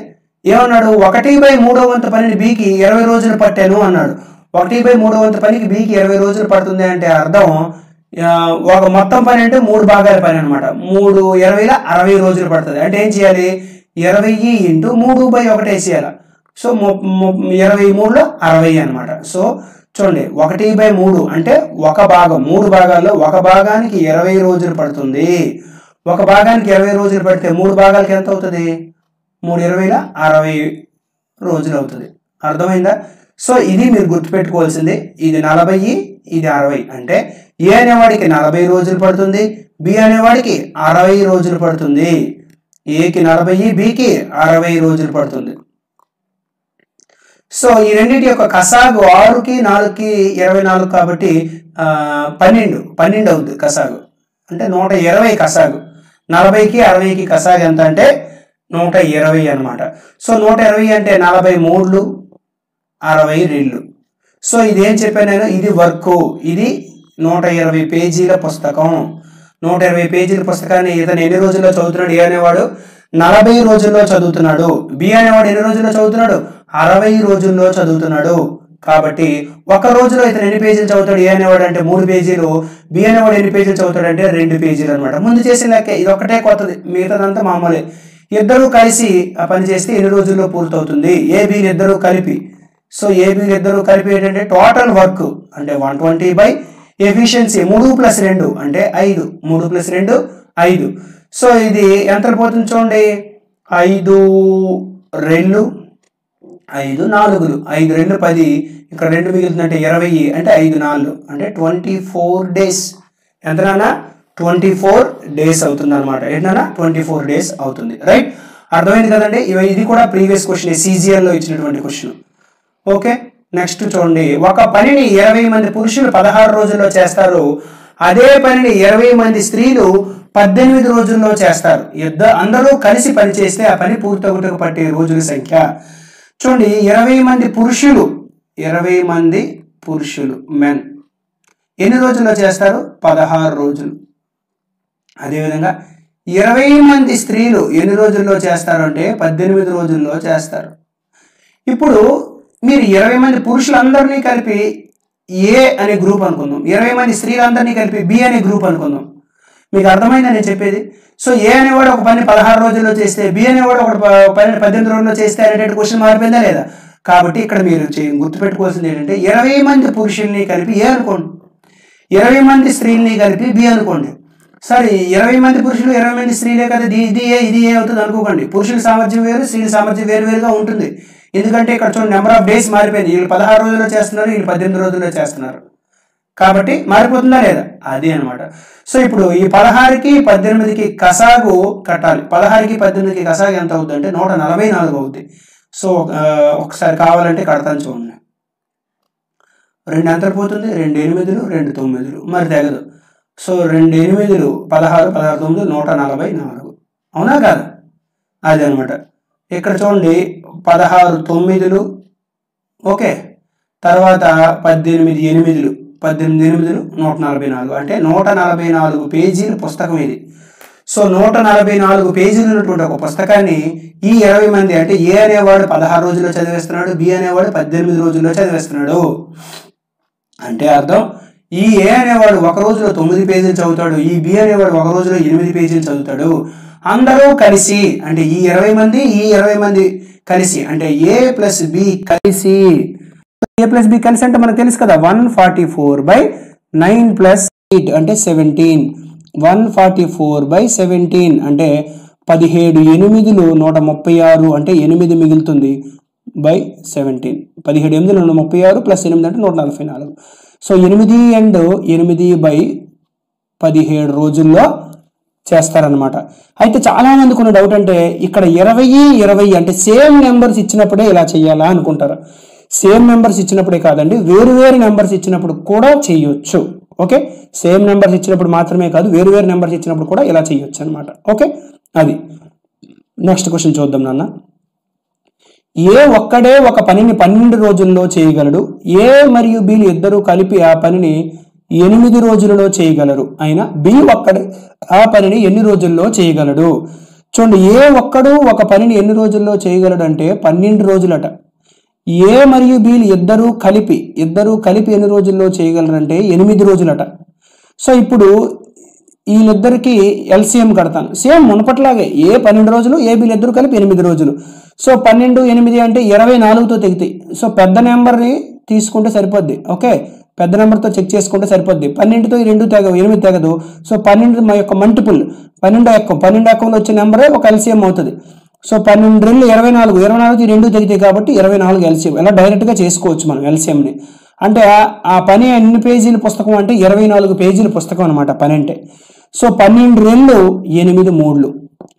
ఏమన్నాడు? 1/3వ వంతు పనిని బికి 20 రోజులు పట్టాను అన్నాడు. 1/3వ వంతు పనికి బికి 20 రోజులు పడుతుంది అంటే అర్థం ఒక మొత్తం పని అంటే 3 భాగాల పని అనమాట. 3×20 60 రోజులు పడుతుంది. అంటే ఏం చేయాలి? 20 × 3/1 వేసేయాలి. సో 23లో 60 అనమాట. సో చూడండి, 1/3 అంటే ఒక భాగం, 3 భాగాల్లో ఒక భాగానికి 20 రోజులు పడుతుంది. ఒక భాగానికి 20 రోజులు పడితే 3 భాగాలకి ఎంత అవుతుంది? 3×20 60 రోజులు అవుతుంది. అర్థమైందా? సో ఇది మీరు గుర్తుపెట్టుకోవాల్సింది. ఇది 40, ఇది 60. అంటే ఏ అనేవాడికి 40 రోజులు పడుతుంది, బి అనేవాడికి 60 రోజులు పడుతుంది. ఏకి 40, బికి 60 రోజులు పడుతుంది. సో ఈ రెండింటి యొక్క కసాగు 6కి 4కి 24 కాబట్టి 12 అవుతుంది కసాగు. అంటే 120 కసాగు. 40కి 60కి కసాగు ఎంత అంటే 120 అనమాట. సో 120 అంటే 43 60 రీళ్ళు. సో ఇది ఏం చెప్పాను నేను? ఇది వర్క్. ఇది 120 పేజీల పుస్తకం. 120 పేజీల పుస్తకాన్ని ఇతను ఎన్ని రోజుల్లో చదువుతున్నాడు? ఏ అనేవాడు 40 రోజుల్లో చదువుతున్నాడు. బి అనేవాడు ఎన్ని రోజుల్లో చదువుతున్నాడు? 60 రోజుల్లో చదువుతున్నాడు. కాబట్టి ఒక రోజులో ఇతను ఎన్ని పేజీలు చదువుతాడు? ఏ అనేవాడు అంటే 3 పేజీలు, బి అనేవాడు ఎన్ని పేజీలు చదువుతాడు అంటే 2 పేజీలు అనమాట. ముందు చేసిన లెక్క ఇది ఒకటే కొత్తది, మిగతాదంతా మామూలే. ఇద్దరు కలిసి ఆ పని చేస్తే ఎన్ని రోజుల్లో పూర్తవుతుంది? ఏబీలు ఇద్దరు కలిపి. సో ఏబీలు ఇద్దరు కలిపి ఏంటంటే టోటల్ వర్క్ అంటే 120 బై ఎఫిషియన్సీ 3+2 అంటే 5. 3+2 5. సో ఇది ఎంత పోతుంది చూడండి, 5 2 5 4 5 2 10, ఇక్కడ 2 మిగులుతుందంటే 20 అంటే 5 4 అంటే 24 డేస్. ఎంత నాన్న? 24 డేస్ అవుతుంది అనమాట. ఏంటన్నా? 24 డేస్ అవుతుంది. రైట్. అర్థమైంది కదండి. ఇది కూడా ప్రీవియస్ క్వశ్చన్ CGL లో ఇచ్చినటువంటి క్వశ్చన్. ఓకే, నెక్స్ట్ చూడండి. ఒక పనిని 20 మంది పురుషులు 16 రోజుల్లో చేస్తారు. అదే పనిని 20 మంది స్త్రీలు 18 రోజుల్లో చేస్తారు. అందరూ కలిసి పని చేస్తే ఆ పని పూర్తవుటకు పట్టే రోజుల సంఖ్య. చూడండి, 20 మంది పురుషులు మెన్ ఎన్ని రోజుల్లో చేస్తారు? 16 రోజులు. అదేవిధంగా 20 మంది స్త్రీలు ఎన్ని రోజుల్లో చేస్తారు అంటే 18 రోజుల్లో చేస్తారు. ఇప్పుడు మీరు 20 మంది పురుషులందరినీ కలిపి ఏ అనే గ్రూప్ అనుకుందాం, 20 మంది స్త్రీలందరినీ కలిపి బి అనే గ్రూప్ అనుకుందాం. మీకు అర్థమైందా నేను చెప్పేది? సో ఏ అనేవాడు ఒక పని 16 రోజుల్లో చేస్తే, బి అనేవాడు ఒక పని 18 రోజుల్లో చేస్తే అనేటువంటి క్వశ్చన్ మారిపోయిందా లేదా? కాబట్టి ఇక్కడ మీరు గుర్తుపెట్టుకోవాల్సింది ఏంటంటే 20 మంది పురుషుల్ని కలిపి ఏ అనుకోండి, 20 మంది స్త్రీల్ని కలిపి బి అనుకోండి. సరే, 20 మంది పురుషులు 20 మంది స్త్రీలే కదా, ఇది ఏ అవుతుంది అనుకోకండి. పురుషుల సామర్థ్యం వేరు, స్త్రీల సామర్థ్యం వేరుగా ఉంటుంది. ఎందుకంటే ఇక్కడ చూడండి, నెంబర్ ఆఫ్ డేస్ మారిపోయింది. వీళ్ళు 16 రోజుల్లో చేస్తున్నారు, వీళ్ళు 18 రోజుల్లో చేస్తున్నారు. కాబట్టి మారిపోతుందా లేదా? అది అనమాట. సో ఇప్పుడు ఈ 16కి 18కి కసాగు కట్టాలి. 16కి 18కి కసాగు ఎంత అవుతుంది అంటే 144 అవుద్ది. సో ఒకసారి కావాలంటే కడతాను చూడండి. 2 ఎంతలు పోతుంది? 2 8లు 2 9లు, మరి తెగదు. సో 2 8లు 16, 16 9 144. అవునా కాదు? అది అనమాట. ఇక్కడ చూడండి, 16 9లు, ఓకే, తర్వాత 18 8లు, 18 8లు 144. అంటే 144 పేజీల పుస్తకం ఇది. సో 144 పేజీలు ఉన్నటువంటి ఒక పుస్తకాన్ని ఈ 20 మంది, అంటే ఏ అనేవాడు 16 రోజుల్లో చదివేస్తున్నాడు, బి అనేవాడు 18 రోజుల్లో చదివేస్తున్నాడు. అంటే అర్థం, ఈ ఏ అనేవాడు ఒక రోజులో 9 పేజీలు చదువుతాడు, ఈ బి అనేవాడు ఒక రోజులో 8 పేజీలు చదువుతాడు. అందరూ కలిసి, అంటే ఈ 20 మంది ఈ 20 మంది కలిసి, అంటే ఏ ప్లస్ బి కలిసి, ఏ ప్లస్ బి కలిసి అంటే మనకు తెలుసు కదా, 144/9 + 8 అంటే 17. 144/17 అంటే 17 8లు 136, అంటే 8 మిగులుతుంది బై 17. 17 8లు 136 + 8 అంటే 144. సో 8 and 8/17 రోజుల్లో చేస్తారనమాట. అయితే చాలా మందికి ఉన్న డౌట్ అంటే ఇక్కడ 20 అంటే సేమ్ నెంబర్స్ ఇచ్చినప్పుడే ఇలా చేయాలా అనుకుంటారు. సేమ్ నెంబర్స్ ఇచ్చినప్పుడే కాదండి, వేరు నెంబర్స్ ఇచ్చినప్పుడు కూడా చేయొచ్చు. ఓకే, సేమ్ నెంబర్స్ ఇచ్చినప్పుడు మాత్రమే కాదు, వేరు నెంబర్స్ ఇచ్చినప్పుడు కూడా ఇలా చేయొచ్చు అనమాట. ఓకే, అది నెక్స్ట్ క్వశ్చన్ చూద్దాం నాన్న. ఏ ఒక్కడే ఒక పనిని 12 రోజుల్లో చేయగలడు. ఏ మరియు బిలు ఇద్దరు కలిపి ఆ పనిని 8 రోజులలో చేయగలరు. అయినా బి ఒక్కడే ఆ పనిని ఎన్ని రోజుల్లో చేయగలడు? చూడండి, ఏ ఒక్కడు ఒక పనిని ఎన్ని రోజుల్లో చేయగలడు అంటే 12 రోజులట. ఏ మరియు బిలు ఇద్దరు కలిపి ఎన్ని రోజుల్లో చేయగలరంటే 8 రోజులట. సో ఇప్పుడు వీళ్ళిద్దరికి LCM కడతాను. సేమ్ మునపట్లాగే ఏ 12 రోజులు, ఏ బిలు ఇద్దరు కలిపి 8 రోజులు. సో 12 8 అంటే 24తో తెగుతాయి. సో పెద్ద నెంబర్ని తీసుకుంటే సరిపోద్ది. ఓకే, పెద్ద నెంబర్తో చెక్ చేసుకుంటే సరిపోద్ది. 12తో ఈ 2 తెగవు, 8 తెగదు. సో 12 మా యొక్క మల్టిపుల్, 12 ఎక్కంలో వచ్చే నెంబరే ఒక LCM అవుతుంది. సో 12 2 24 ఈ 2 తెగితాయి కాబట్టి 24 LCM. ఇలా డైరెక్ట్గా చేసుకోవచ్చు మనం LCMని. అంటే ఆ పని ఎన్ని పేజీల పుస్తకం అంటే 24 పేజీల పుస్తకం అనమాట పని అంటే. సో 12 2 8 3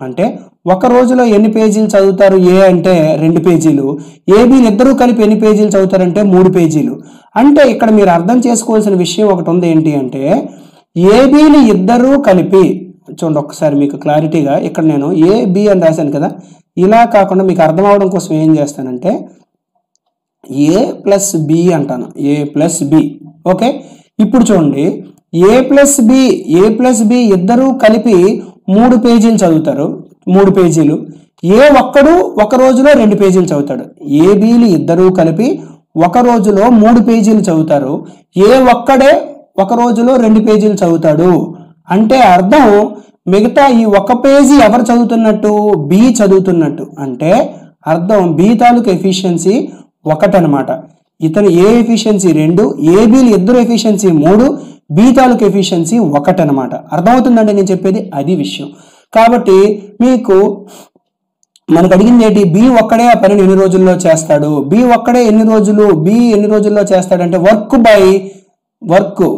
అంటే ఒక రోజులో ఎన్ని పేజీలు చదువుతారు? ఏ అంటే 2 పేజీలు, ఏబీలు ఇద్దరూ కలిపి ఎన్ని పేజీలు చదువుతారంటే 3 పేజీలు. అంటే ఇక్కడ మీరు అర్థం చేసుకోవాల్సిన విషయం ఒకటి ఉంది. ఏంటి అంటే ఏబీలు ఇద్దరూ కలిపి, చూడండి ఒక్కసారి మీకు క్లారిటీగా, ఇక్కడ నేను ఏబి అని రాశాను కదా, ఇలా కాకుండా మీకు అర్థం అవడం కోసం ఏం చేస్తానంటే ఏ ప్లస్ బి అంటాను, ఏ ప్లస్ బి. ఓకే, ఇప్పుడు చూడండి, ఏ ప్లస్ బి ఇద్దరూ కలిపి 3 పేజీలు చదువుతారు, 3 పేజీలు. ఏ ఒక్కడు ఒక రోజులో 2 పేజీలు చదువుతాడు. ఏబీలు ఇద్దరూ కలిపి ఒక రోజులో 3 పేజీలు చదువుతారు. ఏ ఒక్కడే ఒక రోజులో 2 పేజీలు చదువుతాడు. అంటే అర్థం, మిగతా ఈ 1 పేజీ ఎవరు చదువుతున్నట్టు? బి చదువుతున్నట్టు. అంటే అర్థం బి తాలూకు ఎఫిషియన్సీ 1 అనమాట. ఇతను ఏ ఎఫిషియన్సీ 2, ఏబీలు ఇద్దరు ఎఫిషియన్సీ 3, బి తాలూకు ఎఫిషియన్సీ 1 అనమాట. అర్థమవుతుందండి నేను చెప్పేది? అది విషయం. కాబట్టి మనకు అడిగింది ఏంటి? బి ఒక్కడే ఆ పనిని ఎన్ని రోజుల్లో చేస్తాడు? బి ఒక్కడే ఎన్ని రోజుల్లో చేస్తాడంటే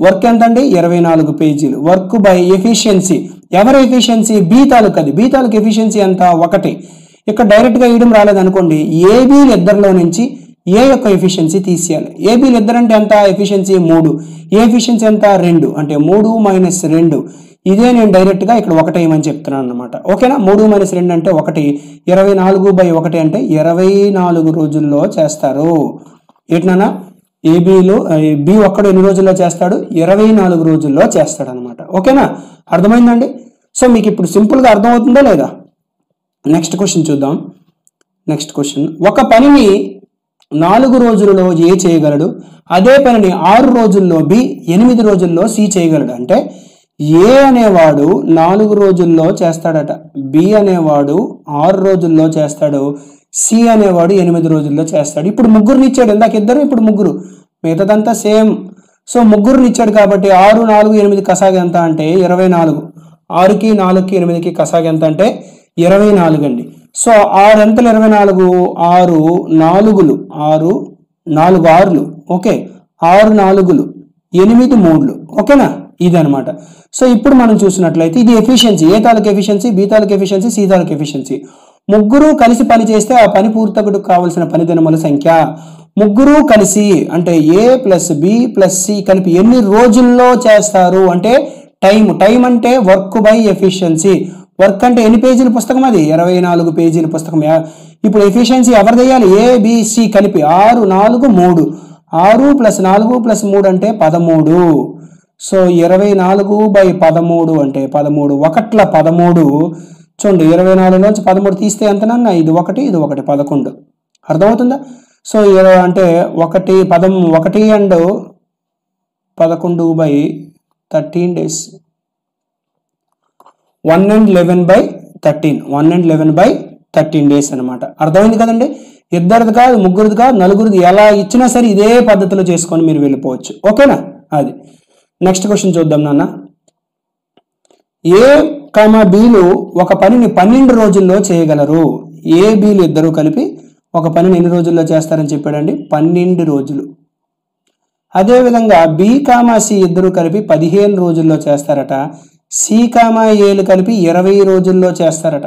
వర్క్ ఎంతండి? 24 పేజీలు. వర్క్ బై ఎఫిషియన్సీ, ఎవరి ఎఫిషియన్సీ? బి తాలూకు. అది బి తాలూకు ఎఫిషియన్సీ ఎంత? 1. ఇక్కడ డైరెక్ట్గా వేయడం రాలేదనుకోండి, ఏబీలు ఇద్దరిలో నుంచి ఏ యొక్క ఎఫిషియన్సీ తీసేయాలి. ఏబీలు ఇద్దరు అంటే ఎంత ఎఫిషియన్సీ 3, ఏ ఎఫిషియన్సీ ఎంత 2 అంటే 3 - 2. ఇదే నేను డైరెక్ట్గా ఇక్కడ 1 వేయమని చెప్తున్నాను అనమాట. ఓకేనా. 3 - 2 అంటే 1, 24/1 అంటే 24 రోజుల్లో చేస్తారు. ఏంటన్నా ఏబీలు బి ఒక్కడు ఎన్ని రోజుల్లో చేస్తాడు? 24 రోజుల్లో చేస్తాడు అనమాట. ఓకేనా, అర్థమైందండి. సో మీకు ఇప్పుడు సింపుల్గా అర్థమవుతుందా లేదా? నెక్స్ట్ క్వశ్చన్ చూద్దాం. నెక్స్ట్ క్వశ్చన్, ఒక పనిని 4 రోజులలో ఏ చేయగలడు, అదే పనిని 6 రోజుల్లో బి, 8 రోజుల్లో సి చేయగలడు. అంటే ఏ అనేవాడు 4 రోజుల్లో చేస్తాడట, బి అనేవాడు 6 రోజుల్లో చేస్తాడు, సి అనేవాడు 8 రోజుల్లో చేస్తాడు. ఇప్పుడు ముగ్గురిని ఇచ్చాడు, ఇందాక ఇద్దరు, ఇప్పుడు ముగ్గురు, మిగతాదంతా సేమ్. సో ముగ్గురిని ఇచ్చాడు కాబట్టి 6, 4, 8 కసాగ ఎంత అంటే 24. 6కి 4కి 8కి కసాగ ఎంత అంటే 24 అండి. సో 6 ఎంతలు 24, 6 4లు 6, 4 6లు, ఓకే, 6 4లు 8 3లు, ఓకేనా, ఇది అనమాట. సో ఇప్పుడు మనం చూసినట్లయితే ఇది ఎఫిషియన్సీ, ఏ తాలూకు ఎఫిషియన్సీ, బి తాలూకు ఎఫిషియన్సీ, సి తాలూకు ఎఫిషియన్సీ. ముగ్గురు కలిసి పని చేస్తే ఆ పని పూర్తకుడికి కావాల్సిన పని దినముల సంఖ్య. ముగ్గురు కలిసి అంటే ఏ ప్లస్ బి ప్లస్ సి కలిపి ఎన్ని రోజుల్లో చేస్తారు అంటే టైం అంటే వర్క్ బై ఎఫిషియన్సీ. వర్క్ అంటే ఎన్ని పేజీల పుస్తకం? అది 24 పేజీల పుస్తకం. ఇప్పుడు ఎఫిషియన్సీ ఎవరు చేయాలి? ఏబిసి కలిపి 6 4 3, 6 + 4 + 3 అంటే 13. సో 24/13 అంటే 13 1ల 13. చూడండి, 24 నుంచి 13 తీస్తే ఎంతనన్నా? ఇది 1 ఇది 1 11. అర్థమవుతుందా? సో అంటే 1 and 11/13 days, 1 and 11/13, 1 and 11/13 days అనమాట. అర్థమైంది కదండి. ఇద్దరిది కాదు, ముగ్గురిది కాదు, నలుగురిది, ఎలా ఇచ్చినా సరే ఇదే పద్ధతిలో చేసుకొని మీరు వెళ్ళిపోవచ్చు. ఓకేనా, అది. నెక్స్ట్ క్వశ్చన్ చూద్దాం నాన్న. ఏ బీలు ఒక పనిని 12 రోజుల్లో చేయగలరు. ఏ బీలు ఇద్దరు కలిపి ఒక పనిని ఎన్ని రోజుల్లో చేస్తారని చెప్పాడండి? 12 రోజులు. అదేవిధంగా బి సి ఇద్దరు కలిపి 15 రోజుల్లో చేస్తారట. సి ఏలు కలిపి 20 రోజుల్లో చేస్తారట.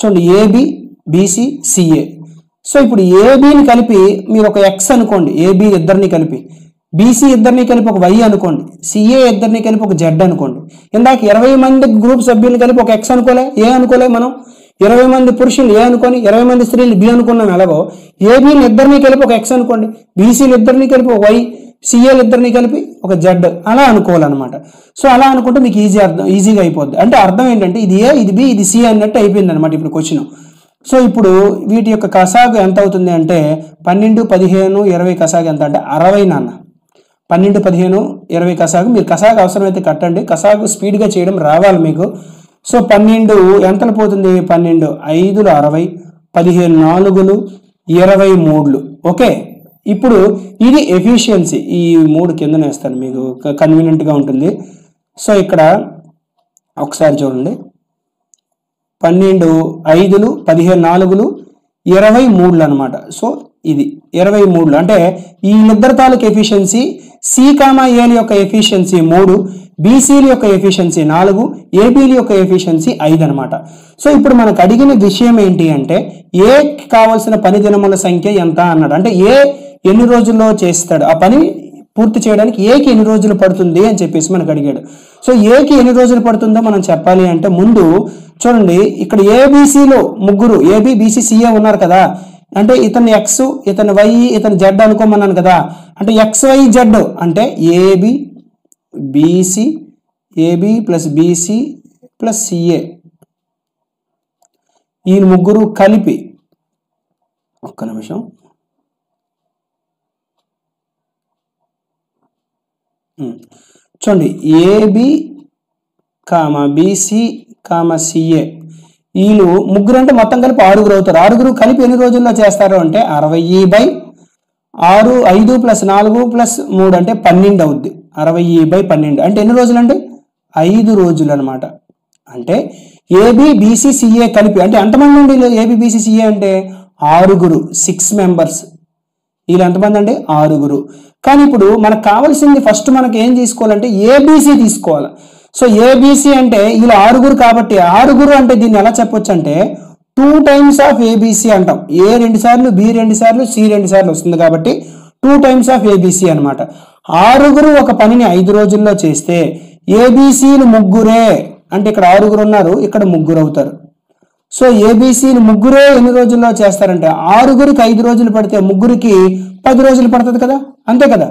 చూడండి, ఏబి బీసీ సిఏ. సో ఇప్పుడు ఏబిని కలిపి మీరు ఒక ఎక్స్ అనుకోండి, ఏబి ఇద్దరిని కలిపి, బీసీ ఇద్దరిని కలిపి ఒక వై అనుకోండి, సిఏ ఇద్దరిని కలిపి ఒక జెడ్ అనుకోండి. ఇందాక 20 మంది గ్రూప్ సభ్యులు కలిపి ఒక ఎక్స్ అనుకోలే, ఏ అనుకోలే మనం. 20 మంది పురుషులు ఏ అనుకొని 20 మంది స్త్రీలు బి అనుకున్నాం. ఎలాగో ఏబీని ఇద్దరిని కలిపి ఒక ఎక్స్ అనుకోండి, బీసీలు ఇద్దరిని కలిపి ఒక వై, సిఏలు ఇద్దరిని కలిపి ఒక జెడ్, అలా అనుకోవాలన్నమాట. సో అలా అనుకుంటే మీకు ఈజీగా అయిపోద్ది. అంటే అర్థం ఏంటంటే ఇది ఏ, ఇది బి, ఇది సి అన్నట్టు అయిపోయింది అనమాట ఇప్పుడు క్వశ్చన్. సో ఇప్పుడు వీటి యొక్క కసాగు ఎంత అవుతుంది అంటే 12 15 20 కసాగు ఎంత అంటే 60 నాన్న. 12 15 20 కసాగు. మీరు కసాగు అవసరమైతే కట్టండి, కసాగు స్పీడ్గా చేయడం రావాలి మీకు. సో 12 ఎంతలు పోతుంది? 12 5లు 60, 15 4లు 23. ఓకే, ఇప్పుడు ఇది ఎఫిషియన్సీ. ఈ 3 కింద వేస్తాను, మీకు కన్వీనియంట్గా ఉంటుంది. సో ఇక్కడ ఒకసారి చూడండి, 12 5లు 15 4లు 23 అనమాట. సో ఇది 23 అంటే ఈ ఇద్దరు తాలూకు ఎఫిషియన్సీ సి ఏల యొక్క ఎఫిషియన్సీ 3, బీసీల యొక్క ఎఫిషియన్సీ 4, ఏబీల యొక్క ఎఫిషియన్సీ 5 అనమాట. సో ఇప్పుడు మనకు అడిగిన విషయం ఏంటి అంటే ఏ కావాల్సిన పని దినముల సంఖ్య ఎంత అన్నాడు. అంటే ఏ ఎన్ని రోజుల్లో చేస్తాడు, ఆ పని పూర్తి చేయడానికి ఏకి ఎన్ని రోజులు పడుతుంది అని చెప్పేసి మనకు అడిగాడు. సో ఏకి ఎన్ని రోజులు పడుతుందో మనం చెప్పాలి అంటే ముందు చూడండి, ఇక్కడ ఏబీసీలో ముగ్గురు ఏబి బీసీ సిఏ ఉన్నారు కదా. అంటే ఇతను ఎక్స్, ఇతను వై, ఇతను జెడ్ అనుకోమన్నాను కదా. అంటే ఎక్స్ వై జెడ్ అంటే AB BC, AB plus BC plus CA, ఈ ముగ్గురు కలిపి, ఒక్క నిమిషం, చూడండి, ఏబి బీసీ సిఏ, వీళ్ళు ముగ్గురు అంటే మొత్తం కలిపి 6 అవుతారు. 6 కలిపి ఎన్ని రోజుల్లో చేస్తారు అంటే 60/6, 5 + 4 + 3 అంటే 12 అవుద్ది. 60/12 అంటే ఎన్ని రోజులు అంటే 5 రోజులు అనమాట. అంటే ఏబి బీసీ సిఏ కలిపి అంటే ఎంతమంది అండి ఏబి బీసీ సిఏ అంటే 6, 6 మెంబర్స్. వీళ్ళు ఎంతమంది అంటే 6. కానీ ఇప్పుడు మనకు కావాల్సింది ఫస్ట్ మనకి ఏం తీసుకోవాలంటే ఏబీసీ తీసుకోవాలి. సో ఏబీసీ అంటే వీళ్ళు 6 కాబట్టి 6 అంటే దీన్ని ఎలా చెప్పొచ్చు అంటే 2 టైమ్స్ ఆఫ్ ఏబిసి అంటాం. ఏ 2 సార్లు, బి 2 సార్లు, సి 2 సార్లు వస్తుంది కాబట్టి 2 టైమ్స్ ఆఫ్ ఏబిసి అనమాట. 6గురు ఒక పనిని 5 రోజుల్లో చేస్తే ఏబిసిలు ముగ్గురే, అంటే ఇక్కడ 6గురు ఉన్నారు, ఇక్కడ ముగ్గురు అవుతారు. సో ఏబిసిలు ముగ్గురే ఎన్ని రోజుల్లో చేస్తారంటే 6గురికి 5 రోజులు పడితే ముగ్గురికి 10 రోజులు పడుతుంది కదా, అంతే కదా.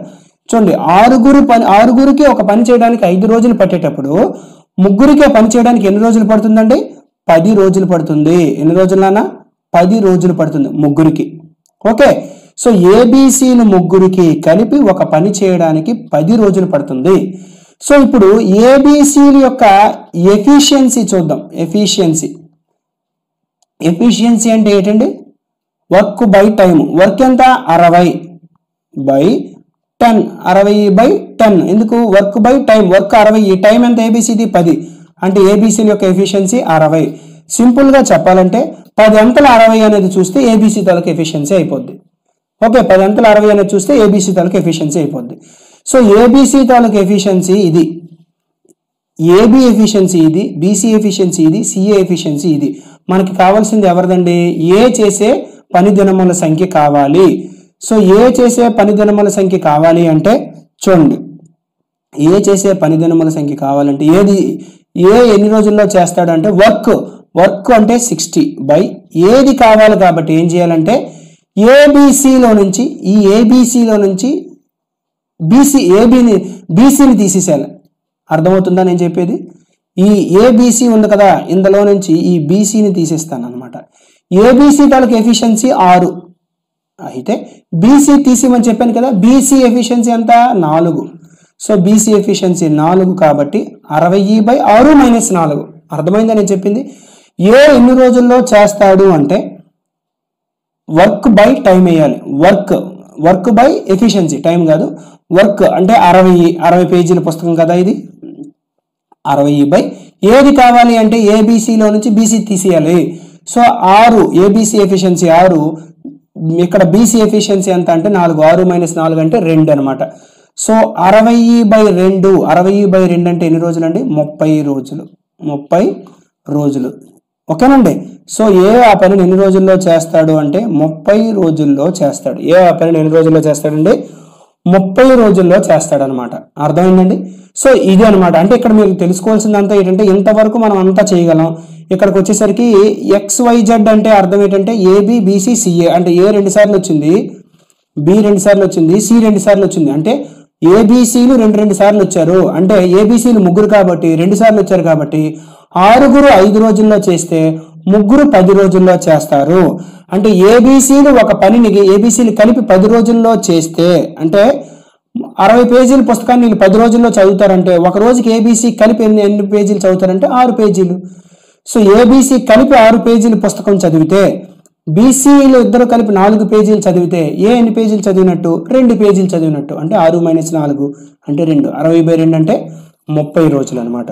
చూడండి, 6గురికి ఒక పని చేయడానికి 5 రోజులు పట్టేటప్పుడు ముగ్గురికి పని చేయడానికి ఎన్ని రోజులు పడుతుందండి? 10 రోజులు పడుతుంది. ఎన్ని రోజులన్నా? 10 రోజులు పడుతుంది ముగ్గురికి. ఓకే, సో ఏబిసిలు ముగ్గురికి కలిపి ఒక పని చేయడానికి 10 రోజులు పడుతుంది. సో ఇప్పుడు ఏబిసిల యొక్క ఎఫిషియన్సీ చూద్దాం. ఎఫిషియన్సీ అంటే ఏంటండి? Work by time. వర్క్ ఎంత? 60/10. 60/10 ఎందుకు? Work by time. Work 60, time ఎంత? ఏబిసిది 10, అంటే ఏబిసిల యొక్క ఎఫిషియన్సీ 60. సింపుల్ గా చెప్పాలంటే 10 అంతల 60 అనేది చూస్తే ఏబిసి తాలూకు ఎఫిషియన్సీ అయిపోద్ది. ఓకే, 10 అంతల 60 అనేది చూస్తే ఏబిసి తాలూకు ఎఫిషియన్సీ అయిపోద్ది. సో ఏబిసి తాలూకు ఎఫిషియన్సీ ఇది, ఏబి ఎఫిషియన్సీ ఇది, బీసీ ఎఫిషియన్సీ ఇది, సిఏ ఎఫిషియన్సీ ఇది. మనకి కావాల్సింది ఎవరిదండి? ఏ చేసే పని దినముల సంఖ్య కావాలి. సో ఏ చేసే పని దినముల సంఖ్య కావాలి అంటే చూడండి, ఏ చేసే పని దినముల సంఖ్య కావాలంటే ఏ ఎన్ని రోజుల్లో చేస్తాడు అంటే వర్క్ అంటే 60 ఏది కావాలి కాబట్టి ఏం చేయాలంటే ఏబిసిలో నుంచి, ఈ ఏబిసిలో నుంచి బీసీని తీసేసేయాలి. అర్థమవుతుందా నేను చెప్పేది? ఈ ఏబిసి ఉంది కదా, ఇందులో నుంచి ఈ బీసీని తీసేస్తాను అనమాట. ఏబిసి తాలూకు ఎఫిషియన్సీ 6 అయితే బీసీ తీసేమని చెప్పాను కదా, బీసీ ఎఫిషియన్సీ ఎంత? 4. సో బీసీ ఎఫిషియన్సీ 4 కాబట్టి 60/6 - 4. అర్థమైందా నేను చెప్పింది? ఏ ఎన్ని రోజుల్లో చేస్తాడు అంటే వర్క్ బై టైం వేయాలి. వర్క్ బై ఎఫిషియన్సీ, టైం కాదు. వర్క్ అంటే 60 పేజీల పుస్తకం కదా ఇది. 60 ఏది కావాలి అంటే ఏబిసిలో నుంచి బీసీ తీసేయాలి. సో 6 ఏబిసి ఎఫిషియన్సీ 6, ఇక్కడ బీసీ ఎఫిషియన్సీ ఎంత అంటే 4. 6 - 4 అంటే 2 అనమాట. సో 60/2, 60/2 అంటే ఎన్ని రోజులు అండి? 30 రోజులు. 30 రోజులు. ఓకేనండి. సో ఆ పనిని ఎన్ని రోజుల్లో చేస్తాడు అంటే 30 రోజుల్లో చేస్తాడు. ఆ పనిని ఎన్ని రోజుల్లో చేస్తాడండి? 30 రోజుల్లో చేస్తాడు అనమాట. అర్థమైందండి? సో ఇది అనమాట. అంటే ఇక్కడ మీరు తెలుసుకోవాల్సిందంతా ఏంటంటే ఇంతవరకు మనం అంతా చేయగలం. ఇక్కడికి వచ్చేసరికి XYZ అంటే అర్థం ఏంటంటే ఏబి, బీసీ, సిఏ. అంటే ఏ 2 సార్లు వచ్చింది, బి 2 సార్లు వచ్చింది, సి 2 సార్లు వచ్చింది. అంటే ఏబిసిలు 2 సార్లు వచ్చారు. అంటే ఏబిసిలు ముగ్గురు కాబట్టి 2 సార్లు వచ్చారు కాబట్టి 6గురు 5 రోజుల్లో చేస్తే ముగ్గురు 10 రోజుల్లో చేస్తారు. అంటే ఏబిసిలు ఒక పనిని ఏబిసిలు కలిపి 10 రోజుల్లో చేస్తే, అంటే 60 పేజీల పుస్తకాన్ని వీళ్ళు 10 రోజుల్లో చదువుతారంటే ఒక రోజుకి ఏబిసి కలిపి ఎన్ని పేజీలు చదువుతారంటే 6 పేజీలు. సో ఏబిసి కలిపి 6 పేజీల పుస్తకం చదివితే బీసీలు ఇద్దరు కలిపి 4 పేజీలు చదివితే ఎన్ని పేజీలు చదివినట్టు? 2 పేజీలు చదివినట్టు. అంటే 6 - 4 అంటే 2. 60/2 అంటే 30 రోజులు అనమాట.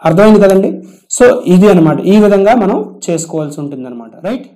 అర్థమైంది కదండి? సో ఇది అనమాట. ఈ విధంగా మనం చేసుకోవాల్సి ఉంటుంది అనమాట. రైట్.